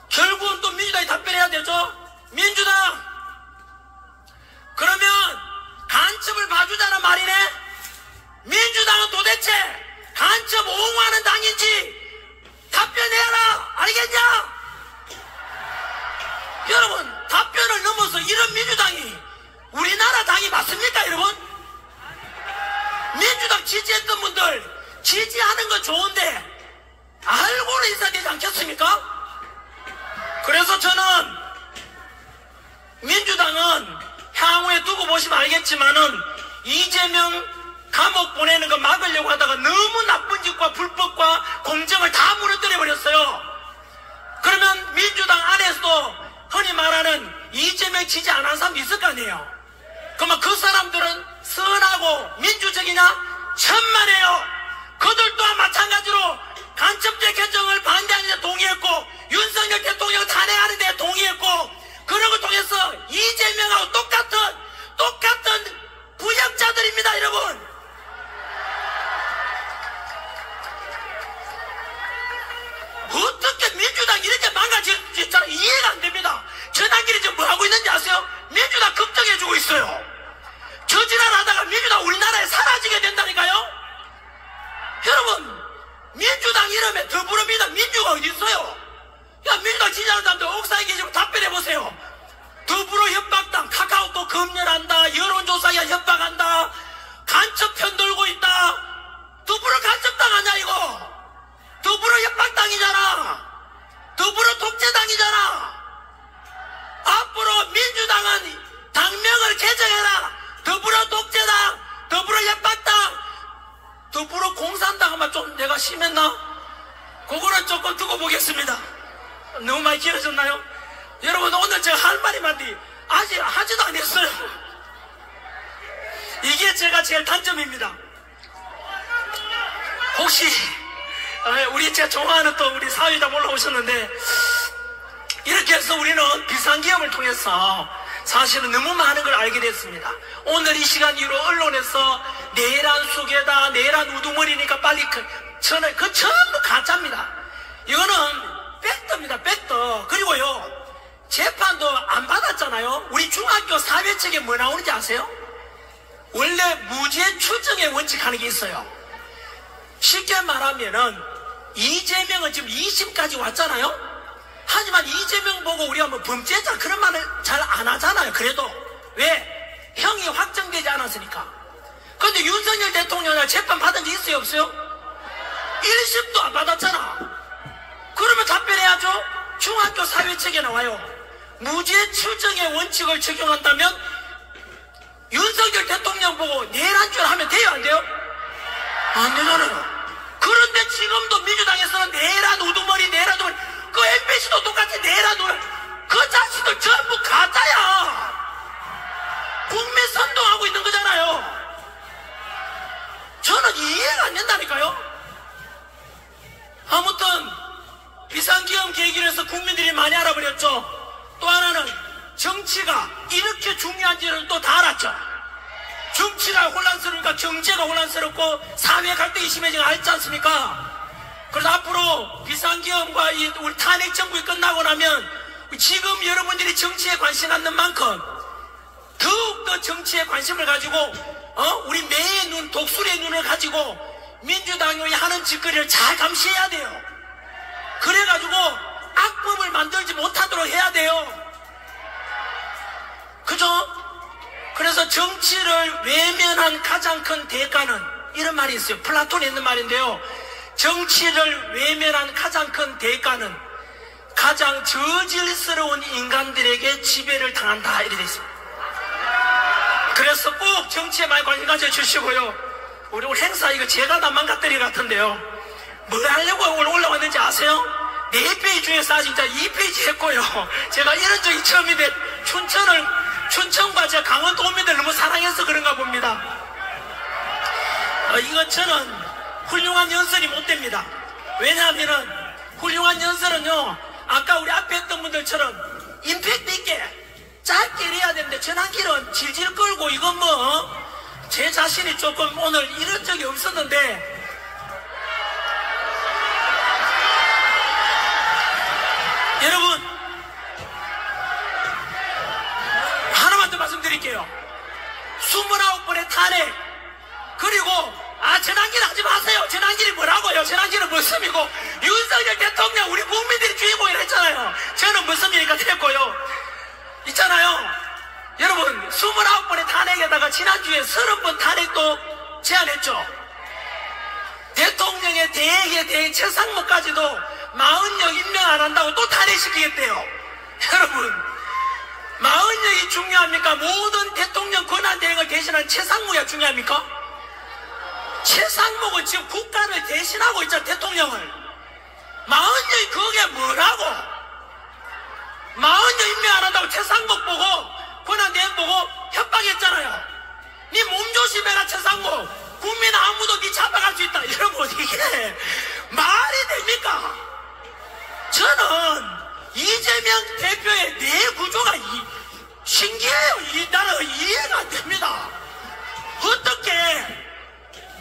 결국은 또 민주당이 답변해야 되죠. 민주당, 그러면 간첩을 봐주자는 말이네. 민주당은 도대체 간첩 옹호하는 당인지 답변해라, 알겠냐? 여러분, 답변을 넘어서 이런 민주당이 우리나라 당이 맞습니까, 여러분? 민주당 지지했던 분들 지지하는 건 좋은데 알고는 있어야 되지 않겠습니까? 그래서 저는 민주당은 향후에 두고 보시면 알겠지만은 이재명 감옥 보내는 거 막으려고 하다가 너무 나쁜 짓과 불법과 공정을 다 무너뜨려 버렸어요. 그러면 민주당 안에서도 흔히 말하는 이재명 지지 안 한 사람도 있을 거 아니에요. 그러면 그 사람들은 선하고 민주적이냐? 천만에요. 그들 또한 마찬가지로 간첩죄 개정을 반대하는 데 동의했고, 윤석열 대통령 탄핵하는 데 동의했고, 그런 걸 통해서 이재명하고 똑같은 부역자들입니다, 여러분. 어떻게 민주당이 이렇게 망가질지 이해가 안 됩니다. 전환길이 지금 뭐 하고 있는지 아세요? 민주당 급정해주고 있어요. 저지랄 하다가 민주당 우리나라에 사라지게 된다니까요? 여러분, 민주당 이름에 더불어민주당 민주가 어디 있어요? 야, 민주당 지지하는 사람들 옥상에 계시면 답변해보세요. 더불어 협박당, 카카오톡 검열한다, 여론조사에 협박한다, 간첩 편들고 있다. 더불어 간첩당 아니야, 이거? 더불어 협박당이잖아. 더불어 독재당이잖아. 앞으로 민주당은 당명을 개정해라. 더불어 독재당, 더불어 협박당, 더불어 공산당 하면 좀 내가 심했나? 그거는 조금 두고 보겠습니다. 너무 많이 길어졌나요? 여러분, 오늘 제가 할 말이 많은데 아직 하지도 않았어요. 이게 제가 제일 단점입니다. 혹시 우리 제가 좋아하는 또 우리 사회자님 올라오셨는데, 이렇게 해서 우리는 비상기업을 통해서 사실은 너무 많은 걸 알게 됐습니다. 오늘 이 시간 이후로 언론에서 내란 수계다, 내란 우두머리니까 빨리 전부 가짜입니다. 이거는 백더입니다, 백더. 그리고요, 재판도 안 받았잖아요. 우리 중학교 사회책에 뭐 나오는지 아세요? 원래 무죄 추정의 원칙하는 게 있어요. 쉽게 말하면은 이재명은 지금 2심까지 왔잖아요. 하지만 이재명 보고 우리가 뭐 범죄자 그런 말을 잘 안 하잖아요. 그래도 왜? 형이 확정되지 않았으니까. 그런데 윤석열 대통령을 재판 받은 적 있어요, 없어요? 1심도 안 받았잖아. 그러면 답변해야죠. 중학교 사회책에 나와요. 무죄 추정의 원칙을 적용한다면 윤석열 대통령 보고 내란죄를 하면 돼요, 안 돼요? 안 되잖아요. 그런데 지금도 민주당에서는 내란 우두머리, 그 MBC도 똑같이 내란 우두머리, 그 자식들 전부 가짜야. 국민 선동하고 있는 거잖아요. 저는 이해가 안 된다니까요. 아무튼 비상기업 계기로 해서 국민들이 많이 알아버렸죠. 또 하나는 정치가 이렇게 중요한지를 또 다 알았죠. 정치가 혼란스러우니까 경제가 혼란스럽고 사회 갈등이 심해지는 거 알지 않습니까? 그래서 앞으로 비상계엄과 우리 탄핵 정국이 끝나고 나면 지금 여러분들이 정치에 관심 갖는 만큼 더욱더 정치에 관심을 가지고 우리 매의 눈, 독수리의 눈을 가지고 민주당이 하는 짓거리를 잘 감시해야 돼요. 그래가지고 악법을 만들지 못하도록 해야 돼요. 그죠? 그래서 정치를 외면한 가장 큰 대가는 이런 말이 있어요. 플라톤이 있는 말인데요. 정치를 외면한 가장 큰 대가는 가장 저질스러운 인간들에게 지배를 당한다. 이렇게 되어 있습니다. 그래서 꼭 정치에 많이 관심 가져주시고요. 우리 행사 이거 제가 다 망가뜨릴 것 같은데요. 뭘 하려고 오늘 올라왔는지 아세요? 4페이지 중에서 진짜 2페이지 했고요. 제가 이런 적이 처음인데 춘천과 제 강원도 도민들 너무 사랑해서 그런가 봅니다. 이거 저는 훌륭한 연설이 못 됩니다. 왜냐하면은 훌륭한 연설은요, 아까 우리 앞에 했던 분들처럼 임팩트 있게 짧게 해야 되는데 전환기는 질질 끌고 이건 뭐 제 자신이 조금 오늘 이런 적이 없었는데 여러분 하나만 더 말씀드릴게요. 29번의 탄핵 그리고 전환기는 하지 마세요. 전환기는 뭐라고요? 전환기는 무슨이고 윤석열 대통령 우리 국민들이 주인공이라 했잖아요. 저는 무슨이니까 됐고요. 있잖아요. 여러분 29번의 탄핵에다가 지난주에 30번 탄핵도 제안했죠. 대통령의 대행에 대해 최상목까지도 40명 임명 안 한다고 또 탄핵시키겠대요. 여러분 40명이 중요합니까? 모든 대통령 권한대행을 대신한 최상목이 중요합니까? 최상목은 지금 국가를 대신하고 있잖아. 대통령을 40명이 그게 뭐라고? 40명 임명 안 한다고 최상목 보고 권한대행 보고 협박했잖아요. 네 몸 조심해라 최상목. 국민 아무도 네 잡아갈 수 있다. 여러분 이게 말이 됩니까? 저는 이재명 대표의 내 구조가 신기해요. 나는 이해가 안 됩니다. 어떻게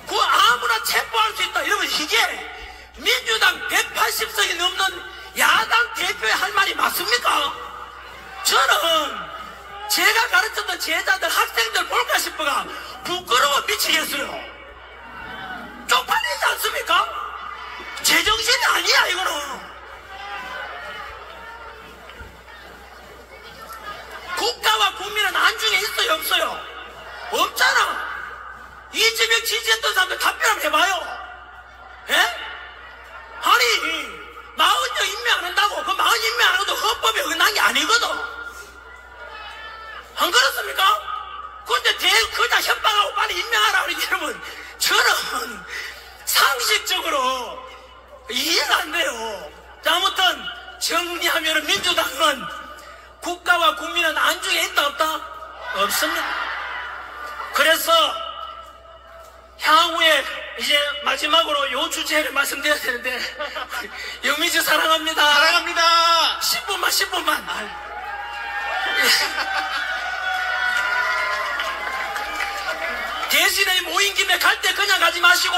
아무나 체포할 수 있다. 여러분 이게 민주당 180석이 넘는 야당 대표의 할 말이 맞습니까? 저는 제가 가르쳤던 제자들 학생들 볼까 싶어가 부끄러워 미치겠어요. 쪽팔리지 않습니까? 제정신이 아니야 이거는. 국가와 국민은 안중에 있어요 없어요? 없잖아. 이재명 지지했던 사람들 답변 한번 해봐요. 예? 아니 40명 임명 안 한다고 그 40 임명 안 해도 헌법에 어긋난 게 아니거든. 안 그렇습니까? 그런데 그냥 협박하고 빨리 임명하라 그러니 여러분 저는 상식적으로 이해가 안 돼요. 자, 아무튼 정리하면 민주당은 국가와 국민은 안중에 있다 없다? 없습니다. 그래서 향후에 이제 마지막으로 요 주제를 말씀드려야 되는데 영미지 사랑합니다. 사랑합니다. 10분만 대신에 모인 김에 갈 때 그냥 가지 마시고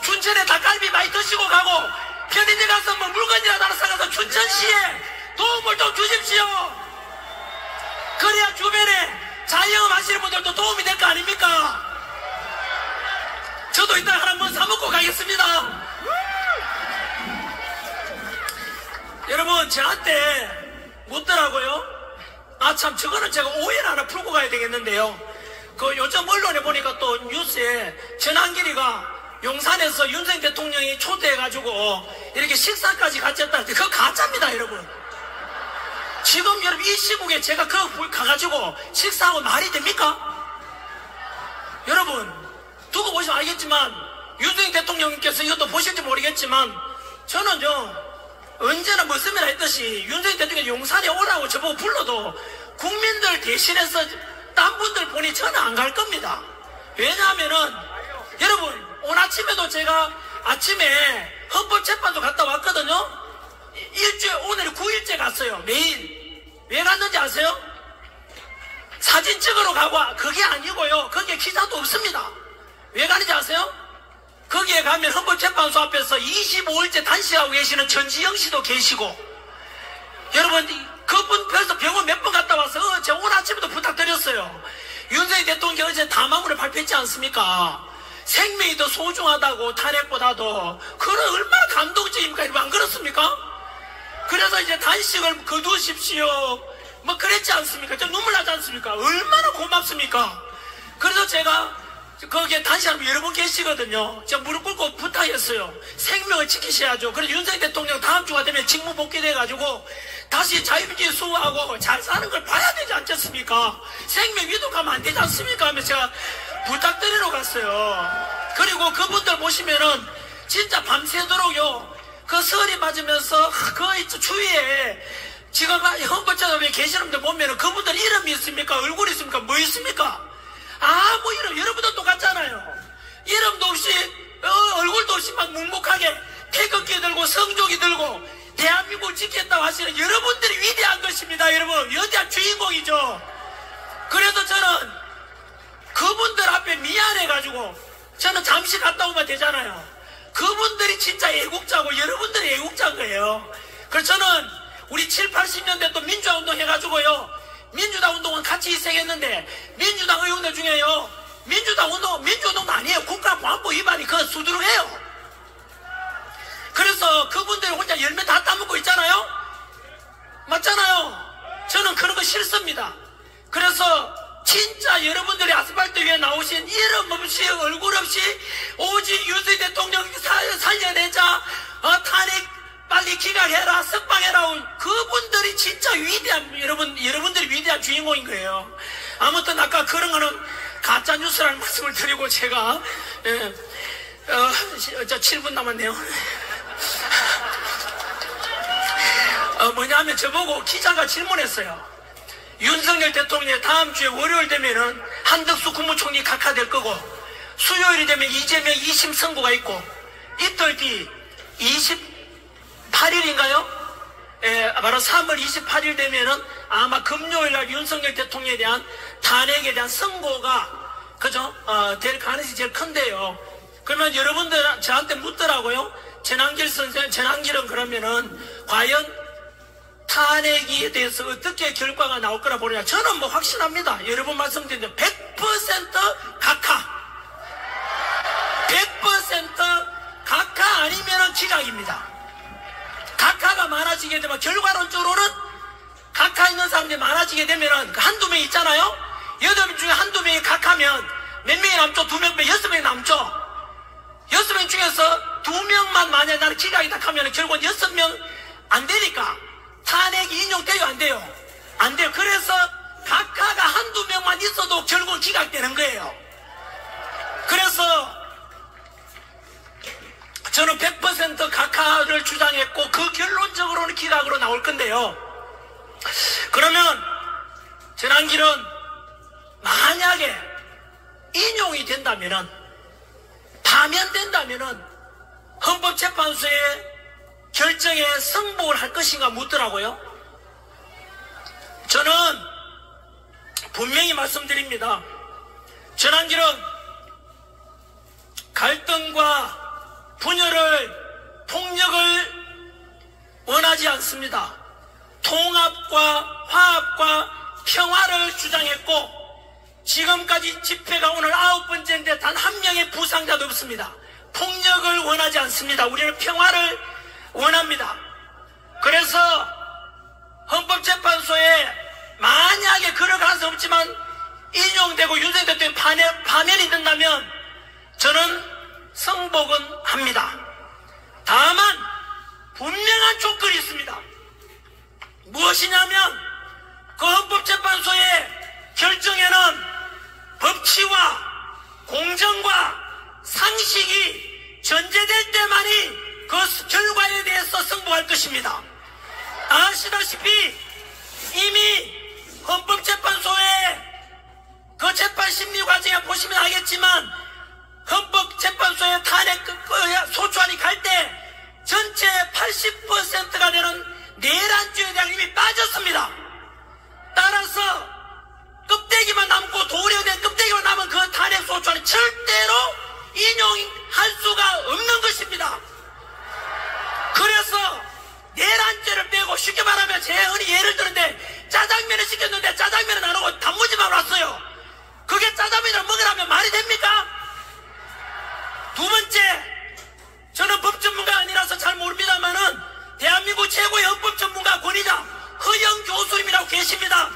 춘천에 닭갈비 많이 드시고 가고 편의점 가서 뭐 물건이라도 하나 사가서 춘천시에 도움을 좀 주십시오. 그래야 주변에 자영업 하시는 분들도 도움이 될 거 아닙니까? 저도 이따 하나 뭐 사먹고 가겠습니다. 여러분 저한테 묻더라고요. 참 저거는 제가 오해를 하나 풀고 가야 되겠는데요. 그 요즘 언론에 보니까 또 뉴스에 전환길이가 용산에서 윤석열 대통령이 초대해가지고 이렇게 식사까지 같이 했다는데 그거 가짜입니다 여러분. 지금 여러분 이 시국에 제가 그거 가가지고 식사하고 말이 됩니까? 여러분 두고 보시면 알겠지만 윤석열 대통령께서 이것도 보실지 모르겠지만 저는요 언제나 무슨이라 했듯이 윤석열 대통령이 용산에 오라고 저보고 불러도 국민들 대신해서 딴 분들 보니 저는 안 갈 겁니다. 왜냐하면은 여러분 오늘 아침에도 제가 아침에 헌법재판소 갔다 왔거든요. 일주일 오늘 9일째 갔어요. 매일 왜 갔는지 아세요? 사진 찍으러 가고 그게 아니고요. 거기에 기자도 없습니다. 왜 가는지 아세요? 거기에 가면 헌법재판소 앞에서 25일째 단식하고 계시는 전지영 씨도 계시고, 여러분 그분 벌써 병원 몇 번 갔다 와서 제가 오늘 아침에도 부탁드렸어요. 윤석열 대통령이 어제 담화문을 발표했지 않습니까? 생명이 더 소중하다고, 탄핵보다도. 그건 얼마나 감동적입니까? 안 그렇습니까? 그래서 이제 단식을 거두십시오 뭐 그랬지 않습니까? 좀 눈물 나지 않습니까? 얼마나 고맙습니까? 그래서 제가 거기에 단식하는 여러 분 계시거든요. 제가 무릎 꿇고 부탁했어요. 생명을 지키셔야죠. 그래서 윤석열 대통령 다음 주가 되면 직무 복귀돼가지고 다시 자유민주주의 수호하고 잘 사는 걸 봐야 되지 않겠습니까? 생명 위독하면 안 되지 않습니까? 하면서 제가 부탁드리러 갔어요. 그리고 그분들 보시면은 진짜 밤새도록요, 그 설이 맞으면서 그 주위에 지금 헌법재판소에 계시는 분들 보면은 그분들 이름이 있습니까? 얼굴이 있습니까? 뭐 있습니까? 아무 이름, 여러분도 똑같잖아요. 이름도 없이, 얼굴도 없이 막 묵묵하게 태극기 들고 성조기 들고 대한민국을 지켰다고 하시는 여러분들이 위대한 것입니다. 여러분, 위대한 주인공이죠. 그래서 저는 그분들 앞에 미안해가지고 저는 잠시 갔다 오면 되잖아요. 그분들이 진짜 애국자고 여러분들이 애국자인 거예요. 그래서 저는 우리 7, 80년대 또 민주화 운동 해가지고요, 민주당 운동은 같이 희생했는데 민주당 의원들 중에요, 민주운동도 아니에요. 국가보안법 위반이 그 수두룩해요. 그래서 그분들이 혼자 열매 다 따먹고 있잖아요. 맞잖아요. 저는 그런 거 싫습니다. 그래서 진짜 여러분들이 아스팔트 위에 나오신 이름 없이 얼굴 없이 오직 윤석열 대통령 살려내자, 탄핵 빨리 기각해라, 석방해라, 그분들이 진짜 위대한, 여러분들이 위대한 주인공인 거예요. 아무튼 아까 그런 거는 가짜뉴스라는 말씀을 드리고 제가, 저 7분 남았네요. 뭐냐면 저보고 기자가 질문했어요. 윤석열 대통령이 다음 주에 월요일 되면은 한덕수 국무총리 각하될 거고, 수요일이 되면 이재명 2심 선고가 있고, 이틀 뒤 28일인가요? 바로 3월 28일 되면은 아마 금요일 날 윤석열 대통령에 대한 탄핵에 대한 선고가, 그죠? 될 가능성이 제일 큰데요. 그러면 여러분들 저한테 묻더라고요. 전한길은 그러면은 과연 탄핵에 대해서 어떻게 결과가 나올 거라 보느냐. 저는 뭐 확신합니다. 여러 번 말씀드린 100% 각하. 100% 각하 아니면은 기각입니다. 각하가 많아지게 되면, 결과론적으로는 각하 있는 사람들이 많아지게 되면은 한두 명 있잖아요. 8명 중에 한두 명이 각하면 몇 명이 남죠? 2명, 6명이 남죠? 6명 중에서 2명만 만약에 나는 기각이다 하면 결국은 6명 안 되니까 탄핵이 인용돼요, 안 돼요? 안 돼요. 그래서 각하가 한두 명만 있어도 결국은 기각되는 거예요. 그래서 저는 100% 각하를 주장했고, 그 결론적으로는 기각으로 나올 건데요. 그러면 전한길은 만약에 인용이 된다면은, 파면된다면은 헌법재판소의 결정에 승복을 할 것인가 묻더라고요. 저는 분명히 말씀드립니다. 전한길은 갈등과 분열을, 폭력을 원하지 않습니다. 통합과 화합과 평화를 주장했고, 지금까지 집회가 오늘 9번째인데 단 한 명의 부상자도 없습니다. 폭력을 원하지 않습니다. 우리는 평화를 원합니다. 그래서 헌법재판소에 만약에 그럴 가능성이 없지만 인용되고 윤석열 대통령 파면이 된다면 저는 승복은 합니다. 다만 분명한 조건이 있습니다. 무엇이냐면 그 헌법재판소의 결정에는 법치와 공정과 상식이 전제될 때만이 그 결과에 대해서 승복할 것입니다. 아시다시피 이미 헌법재판소의 그 재판심리 과정에 보시면 알겠지만 헌법재판소의 탄핵 소추안이 갈 때 전체 80%가 되는 내란죄에 대한 힘이 빠졌습니다. 따라서 껍데기 소추안이 절대로 인용할 수가 없는 것입니다. 그래서 내란죄를 빼고 쉽게 말하면 제 흔히 예를 드는데 짜장면을 시켰는데 짜장면은 안 오고 단무지만 왔어요. 그게 짜장면을 먹으라면 말이 됩니까? 두 번째, 저는 법 전문가가 아니라서 잘 모릅니다만은 대한민국 최고의 헌법 전문가 권위자 허영 교수님이라고 계십니다.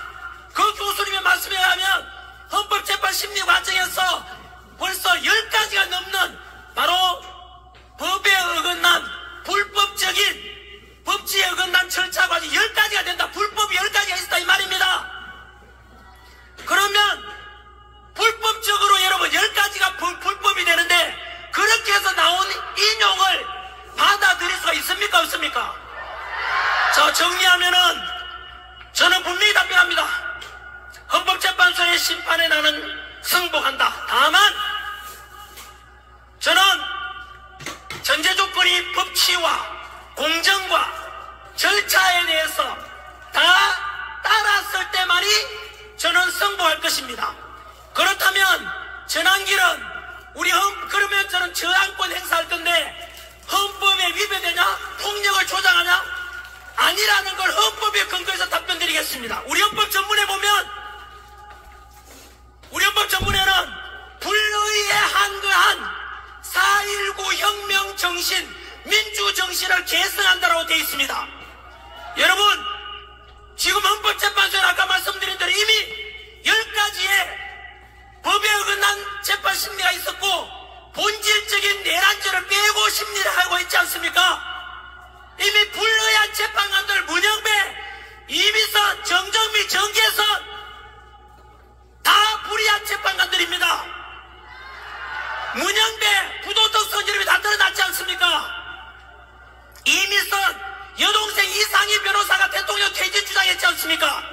그 교수님의 말씀에 의하면 헌법재판 심리과정에서 벌써 10가지가 넘는 바로 법에 어긋난 불법적인 법치에 어긋난 절차 과정이 10가지가 된다. 불법이 10가지가 있다 이 말입니다. 그러면 불법적으로 여러분 10가지가 불법이 되는데 그렇게 해서 나온 인용을 받아들일 수가 있습니까 없습니까? 자, 정리하면은 저는 분명히 답변합니다. 헌법재판소의 심판에 나는 승복한다. 다만 저는 전제 조건이 법치와 공정과 절차에 대해서 다 따랐을 때만이 저는 승복할 것입니다. 그렇다면 전환길은 그러면 저는 저항권 행사할 건데 헌법에 위배되냐? 폭력을 조장하냐? 아니라는 걸 헌법에 근거해서 답변드리겠습니다. 우리 헌법 전문에 보면 우리 헌법 전문에는 불의에 한거한 4.19 혁명 정신, 민주 정신을 계승한다라고 되어 있습니다. 여러분, 지금 헌법재판소에 아까 말씀드린 대로 이미 10가지의 법에 어긋난 재판 심리가 있었고 본질적인 내란죄를 빼고 심리를 하고 있지 않습니까? 이미 불의한 재판관들 문영배, 이미선, 정정미, 정계선 다 불의한 재판관들입니다. 문영배 부도덕 성질이 다 드러났지 않습니까? 이미선 여동생 이상희 변호사가 대통령 퇴진 주장했지 않습니까?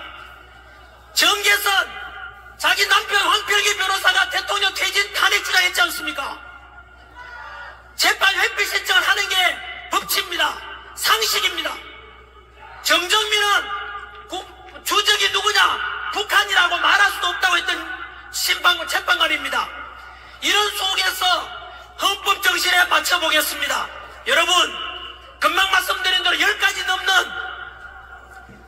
정계선 자기 남편 황필기 변호사가 대통령 퇴진 탄핵 주장했지 않습니까? 재판 회피 신청을 하는 게 법치입니다. 상식입니다. 정정민은 주적이 누구냐? 북한이라고 말할 수도 없다고 했던 재판관입니다. 이런 속에서 헌법 정신에 맞춰보겠습니다. 여러분, 금방 말씀드린 대로 10가지 넘는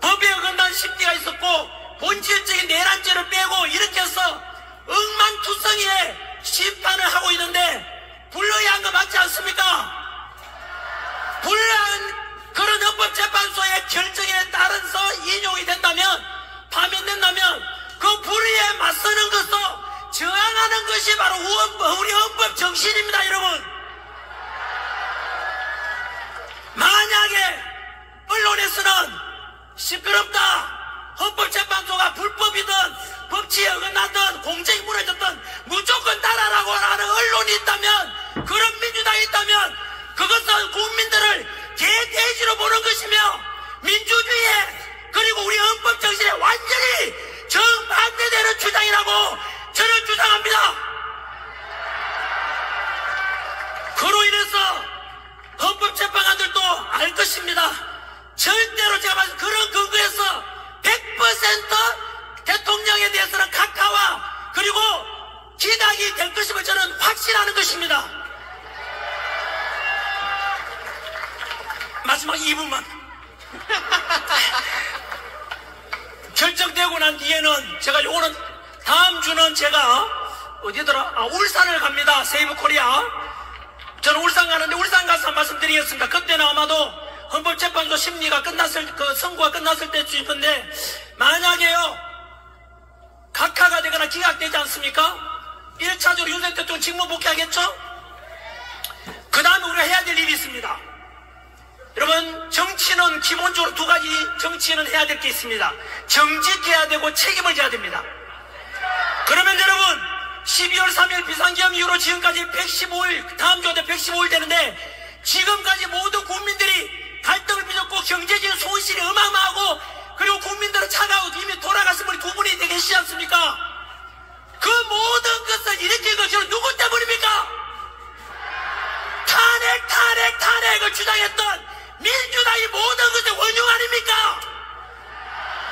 법에 어긋난 심리가 있었고 본질적인 내란죄를 빼고 이렇게 해서 엉망투성이의 심판을 하고 있는데 불의한 거 맞지 않습니까? 불의한 그런 헌법재판소의 결정에 따라서 인용이 된다면, 파면된다면 그 불의에 맞서는 것도 저항하는 것이 바로 우리 헌법 정신입니다. 여러분, 만약에 언론에서는 시끄럽다, 헌법재판소가 불법이든 법치에 어긋나든 공정이 무너졌든 무조건 따라라고 하는 언론이 있다면, 그런 민주당이 있다면 그것은 국민들을 개돼지로 보는 것이며 민주주의에 그리고 우리 헌법 정신에 완전히 정반대되는 주장이라고 저는 주장합니다. 그로 인해서 헌법재판관들도 알 것입니다. 절대로 제가 말씀 그런 근거에서 100% 대통령에 대해서는 각하와 그리고 기각이 될 것임을 저는 확신하는 것입니다. 마지막 2분만. 결정되고 난 뒤에는 제가 요거는 다음 주는 제가 어디더라? 울산을 갑니다. 세이브 코리아. 저는 울산 가는데 울산 가서 말씀드리겠습니다. 그때는 아마도 헌법재판소 심리가 선고가 끝났을 때쯤인데, 만약에요 각하가 되거나 기각되지 않습니까? 1차적으로 윤석열 대통령 직무 복귀하겠죠? 그 다음에 우리가 해야 될 일이 있습니다. 여러분, 정치는 기본적으로 2가지 정치는 해야 될 게 있습니다. 정직해야 되고 책임을 져야 됩니다. 그러면 여러분, 12월 3일 비상계엄 이후로 지금까지 115일, 다음 주에 115일 되는데 지금까지 모든 국민들이 갈등을 빚었고 경제적인 손실이 어마어마하고, 그리고 국민들은 차가우고 이미 돌아가신 분이 2분이 계시지 않습니까? 그 모든 것을 일으킨 것은 누구 때문입니까? 탄핵을 주장했던 민주당이 모든 것의 원흉 아닙니까?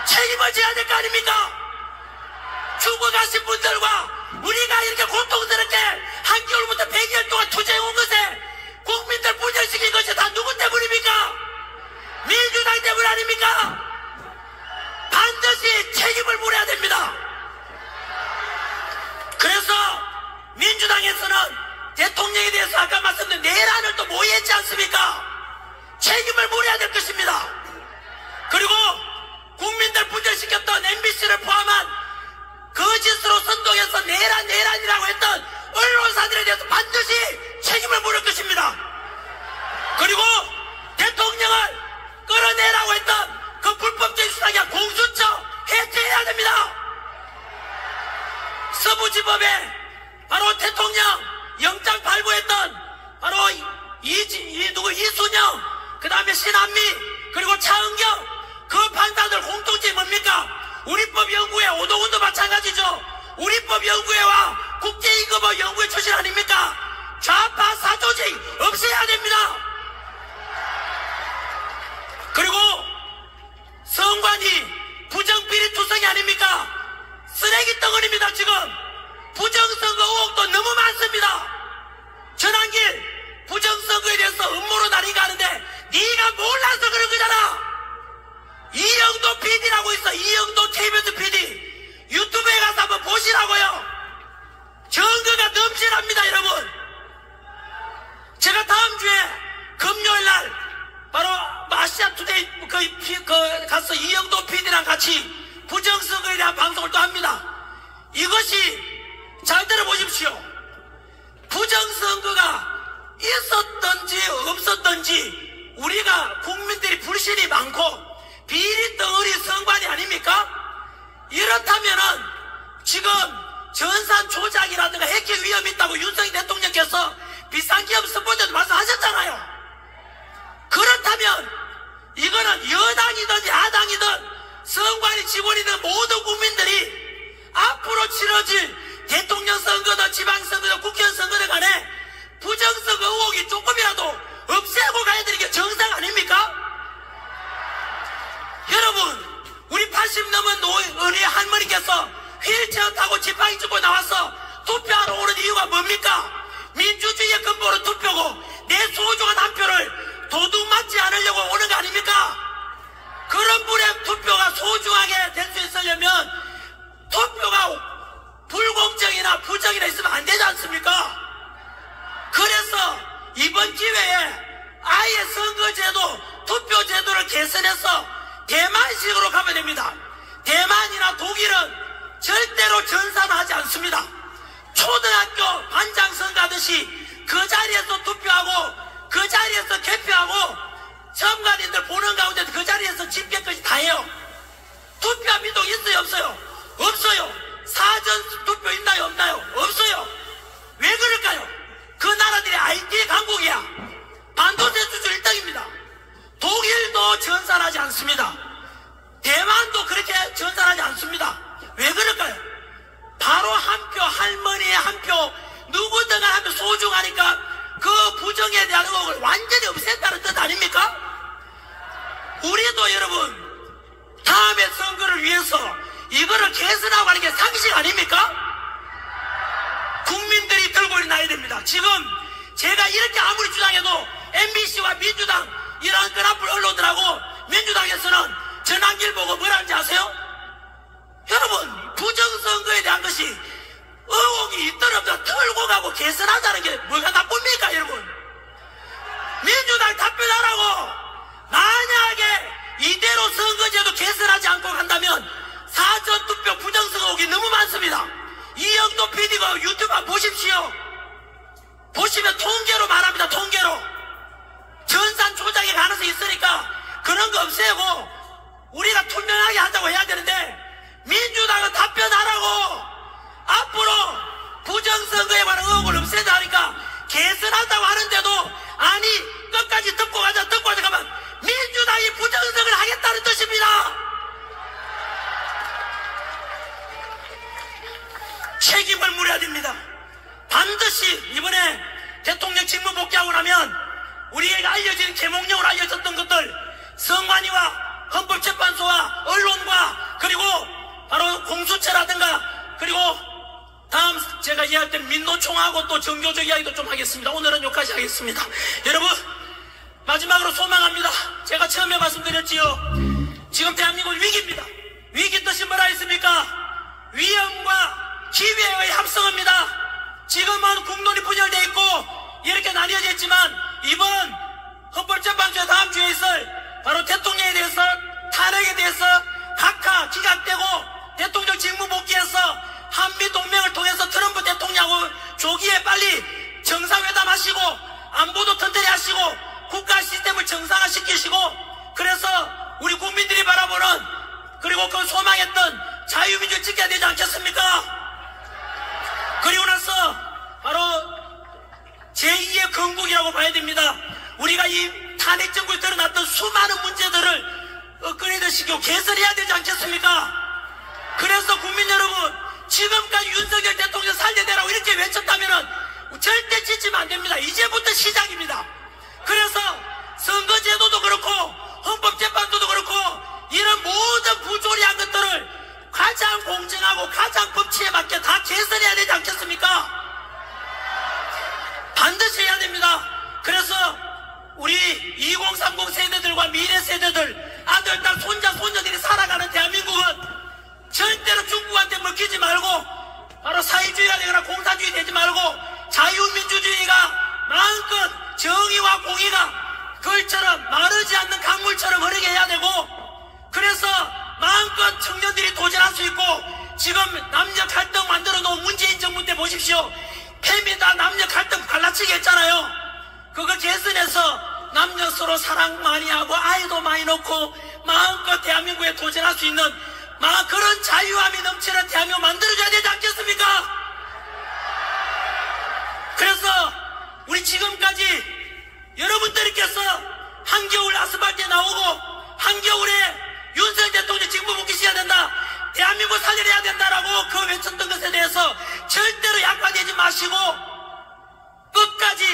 책임을 져야 될 거 아닙니까? 죽어가신 분들과 우리가 이렇게 고통스럽게 한겨울부터 100일 동안 투쟁해온 것에 국민들 분열시킨 것이 다 누구 때문입니까? 민주당 때문 아닙니까? 반드시 책임을 물어야 됩니다. 그래서 민주당에서는 대통령에 대해서 아까 말씀드린 내란을 또 모의했지 않습니까? 책임을 물어야 될 것입니다. 그리고 국민들 분열시켰던 MBC를 포함한 거짓으로 선동해서 내란이라고 했던 언론사들에 대해서 반드시 책임을 물을 것입니다. 그리고 대통령을 끌어내라고 했던 그 불법적인 수사기관 공수처 해체해야 됩니다. 서부지법에 바로 대통령 영장 발부했던 바로 이순영, 그 다음에 신한미, 그리고 차은경, 그 판사들 공통점이 뭡니까? 우리법연구회 오동훈도 마찬가지죠. 우리법연구회와 국제임금법 연구회 출신 아닙니까? 좌파 사조직 없애야 됩니다. 그리고 선관위 부정비리투성이 아닙니까? 쓰레기 덩어리입니다. 지금 부정선거 의혹도 너무 많습니다. 전환길 부정선거에 대해서 음모로 날이가 하는데 네가 몰라서 그런 거잖아. 이영도 PD라고 있어. 이영도 KBS PD 유튜브에 가서 한번 보시라고요. 증거가 넘실합니다. 여러분, 제가 다음 주에 금요일날 바로 아시아투데이 가서 이영도 PD랑 같이 부정선거에 대한 방송을 또 합니다. 이것이 잘 들어보십시오. 부정선거가 있었던지 없었던지 우리가 국민들이 불신이 많고 비리 덩어리 선관위 아닙니까? 이렇다면은 지금 전산 조작이라든가 해킹 위험이 있다고 윤석열 대통령께서 비상기업 스포츠도 말씀하셨잖아요. 그렇다면 이거는 여당이든 야당이든 선관위 직원이든 모든 국민들이 앞으로 치러질 대통령 선거든 지방선거든 국회의원 선거든 간에 부정선거 의혹이 조금이라도 없애고 가야 되는 게 정상 아닙니까? 여러분, 우리 80 넘은 우리 할머니께서 휠체어 타고 지팡이 짚고 나와서 투표하러 오는 이유가 뭡니까? 민주주의의 근본은 투표고 내 소중한 한 표를 도둑맞지 않으려고 오는 거 아닙니까? 그런 분의 투표가 소중하게 될 수 있으려면 투표가 불공정이나 부정이나 있으면 안 되지 않습니까? 그래서 이번 기회에 아예 선거제도, 투표제도를 개선해서 대만식으로 가면 됩니다. 대만이나 독일은 절대로 전산하지 않습니다. 초등학교 반장 선거 하듯이 그 자리에서 투표하고 그 자리에서 개표하고 참관인들 보는 가운데 그 자리에서 집계까지 다 해요. 투표 민족 있어요 없어요? 없어요. 사전 투표 있나요 없나요? 없어요. 왜 그럴까요? 그 나라들이 IT 강국이야. 반도체 수출 1등입니다. 독일도 전산하지 않습니다. 대만도 그렇게 전산하지 않습니다. 왜 그럴까요? 바로 한 표, 할머니의 한 표, 누구든가 한 표 소중하니까 그 부정에 대한 의혹을 완전히 없앤다는 뜻 아닙니까? 우리도 여러분 다음의 선거를 위해서 이거를 개선하고 하는 게 상식 아닙니까? 국민들이 들고 일어나야 됩니다. 지금 제가 이렇게 아무리 주장해도 MBC와 민주당 이런 끈앞을 언론들하고 민주당에서는 전환길 보고 뭐라는지 아세요? 여러분, 부정선거에 대한 것이 의혹이 있든 없든 털고 가고 개선하자는 게 뭐가 나쁩니까 여러분? 민주당 답변하라고. 만약에 이대로 선거제도 개선하지 않고 간다면 사전투표 부정선거 의혹이 너무 많습니다. 이영도 PD가 유튜브 한번 보십시오. 보시면 통계로 말합니다. 통계로 전산 조작의 가능성이 있으니까 그런 거 없애고 우리가 투명하게 하자고 해야 되는데 민주당은 답변하라고. 앞으로 부정선거에 관한 의혹을 없애자 하니까 개선한다고 하는데도 아니 끝까지 듣고 가자 가면 민주당이 부정선거를 하겠다는 뜻입니다. 책임을 물어야 됩니다. 반드시 이번에 대통령 직무 복귀하고 나면 우리에게 알려진 제목령으로 알려졌던 것들 선관위와 헌법재판소와 언론과 그리고 바로 공수처라든가 그리고 다음 제가 이해할 때는 민노총하고 또 정교적 이야기도 좀 하겠습니다. 오늘은 여기까지 하겠습니다. 여러분, 마지막으로 소망합니다. 제가 처음에 말씀드렸지요. 지금 대한민국 위기입니다. 위기 뜻이 뭐라 했습니까? 위험과 기회의 합성입니다. 지금은 국론이 분열되어 있고 이렇게 나뉘어져 있지만 이번 헌법재판소에 다음 주에 있을 바로 대통령에 대해서 탄핵에 대해서 각하 기각되고 대통령 직무 복귀해서 한미동맹을 통해서 트럼프 대통령하고 조기에 빨리 정상회담하시고 안보도 튼튼히 하시고 국가 시스템을 정상화시키시고 그래서 우리 국민들이 바라보는 그리고 그 소망했던 자유민주를 지켜야 되지 않겠습니까? 그리고 나서 바로 제2의 건국이라고 봐야 됩니다. 우리가 이 탄핵 정부에 드러났던 수많은 문제들을 업그레이드시키고 개선해야 되지 않겠습니까? 그래서 국민 여러분, 지금까지 윤석열 대통령 살려내라고 이렇게 외쳤다면은 절대 지치면 안 됩니다. 이제부터 시작입니다. 그래서 선거제도도 그렇고 헌법재판소도 그렇고 이런 모든 부조리한 것들을 가장 공정하고 가장 법치에 맞게 다 개선해야 되지 않겠습니까? 반드시 해야 됩니다. 그래서 우리 2030 세대들과 미래 세대들, 아들, 딸, 손자, 손녀들이 살아가는 대한민국은 절대로 중국한테 먹히지 말고 바로 사회주의가 되거나 공산주의 되지 말고 자유민주주의가 마음껏 정의와 공의가 그처럼 마르지 않는 강물처럼 흐르게 해야 되고 그래서 마음껏 청년들이 도전할 수 있고 지금 남녀 갈등 만들어 놓은 문재인 정부 때 보십시오. 페미다 남녀 갈등 갈라치기 했잖아요. 그거 개선해서 남녀 서로 사랑 많이 하고 아이도 많이 놓고 마음껏 대한민국에 도전할 수 있는 그런 자유함이 넘치는 대한민국 만들어줘야 되지 않겠습니까? 그래서 우리 지금까지 여러분들께서 한겨울 아스팔트에 나오고 한겨울에 윤석열 대통령 직무 복귀시켜야 된다, 대한민국 살려내야 된다라고 그 외쳤던 것에 대해서 절대로 약화되지 마시고 끝까지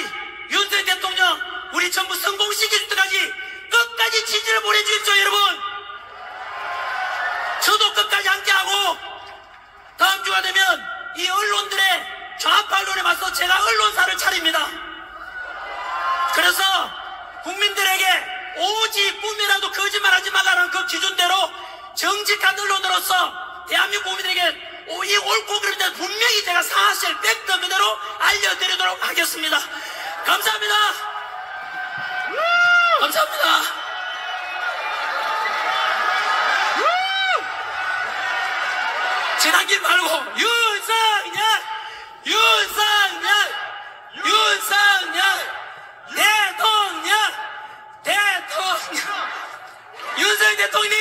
윤석열 대통령 우리 정부 성공시킬 때까지 끝까지 지지를 보내주십시오. 여러분, 저도 끝까지 함께하고 다음 주가 되면 이 언론들의 좌파 언론에 맞서 제가 언론사를 차립니다. 그래서 국민들에게 오직 꿈이라도 거짓말하지 말라는 그 기준대로 정직한 언론으로서 대한민국 국민들에게 이 옳고 그름에 대해서 분명히 제가 사실 팩트 그대로 알려드리도록 하겠습니다. 감사합니다. 감사합니다. 지난 길 말고 윤석열 대통령 윤석열 대통령 윤석열 대통령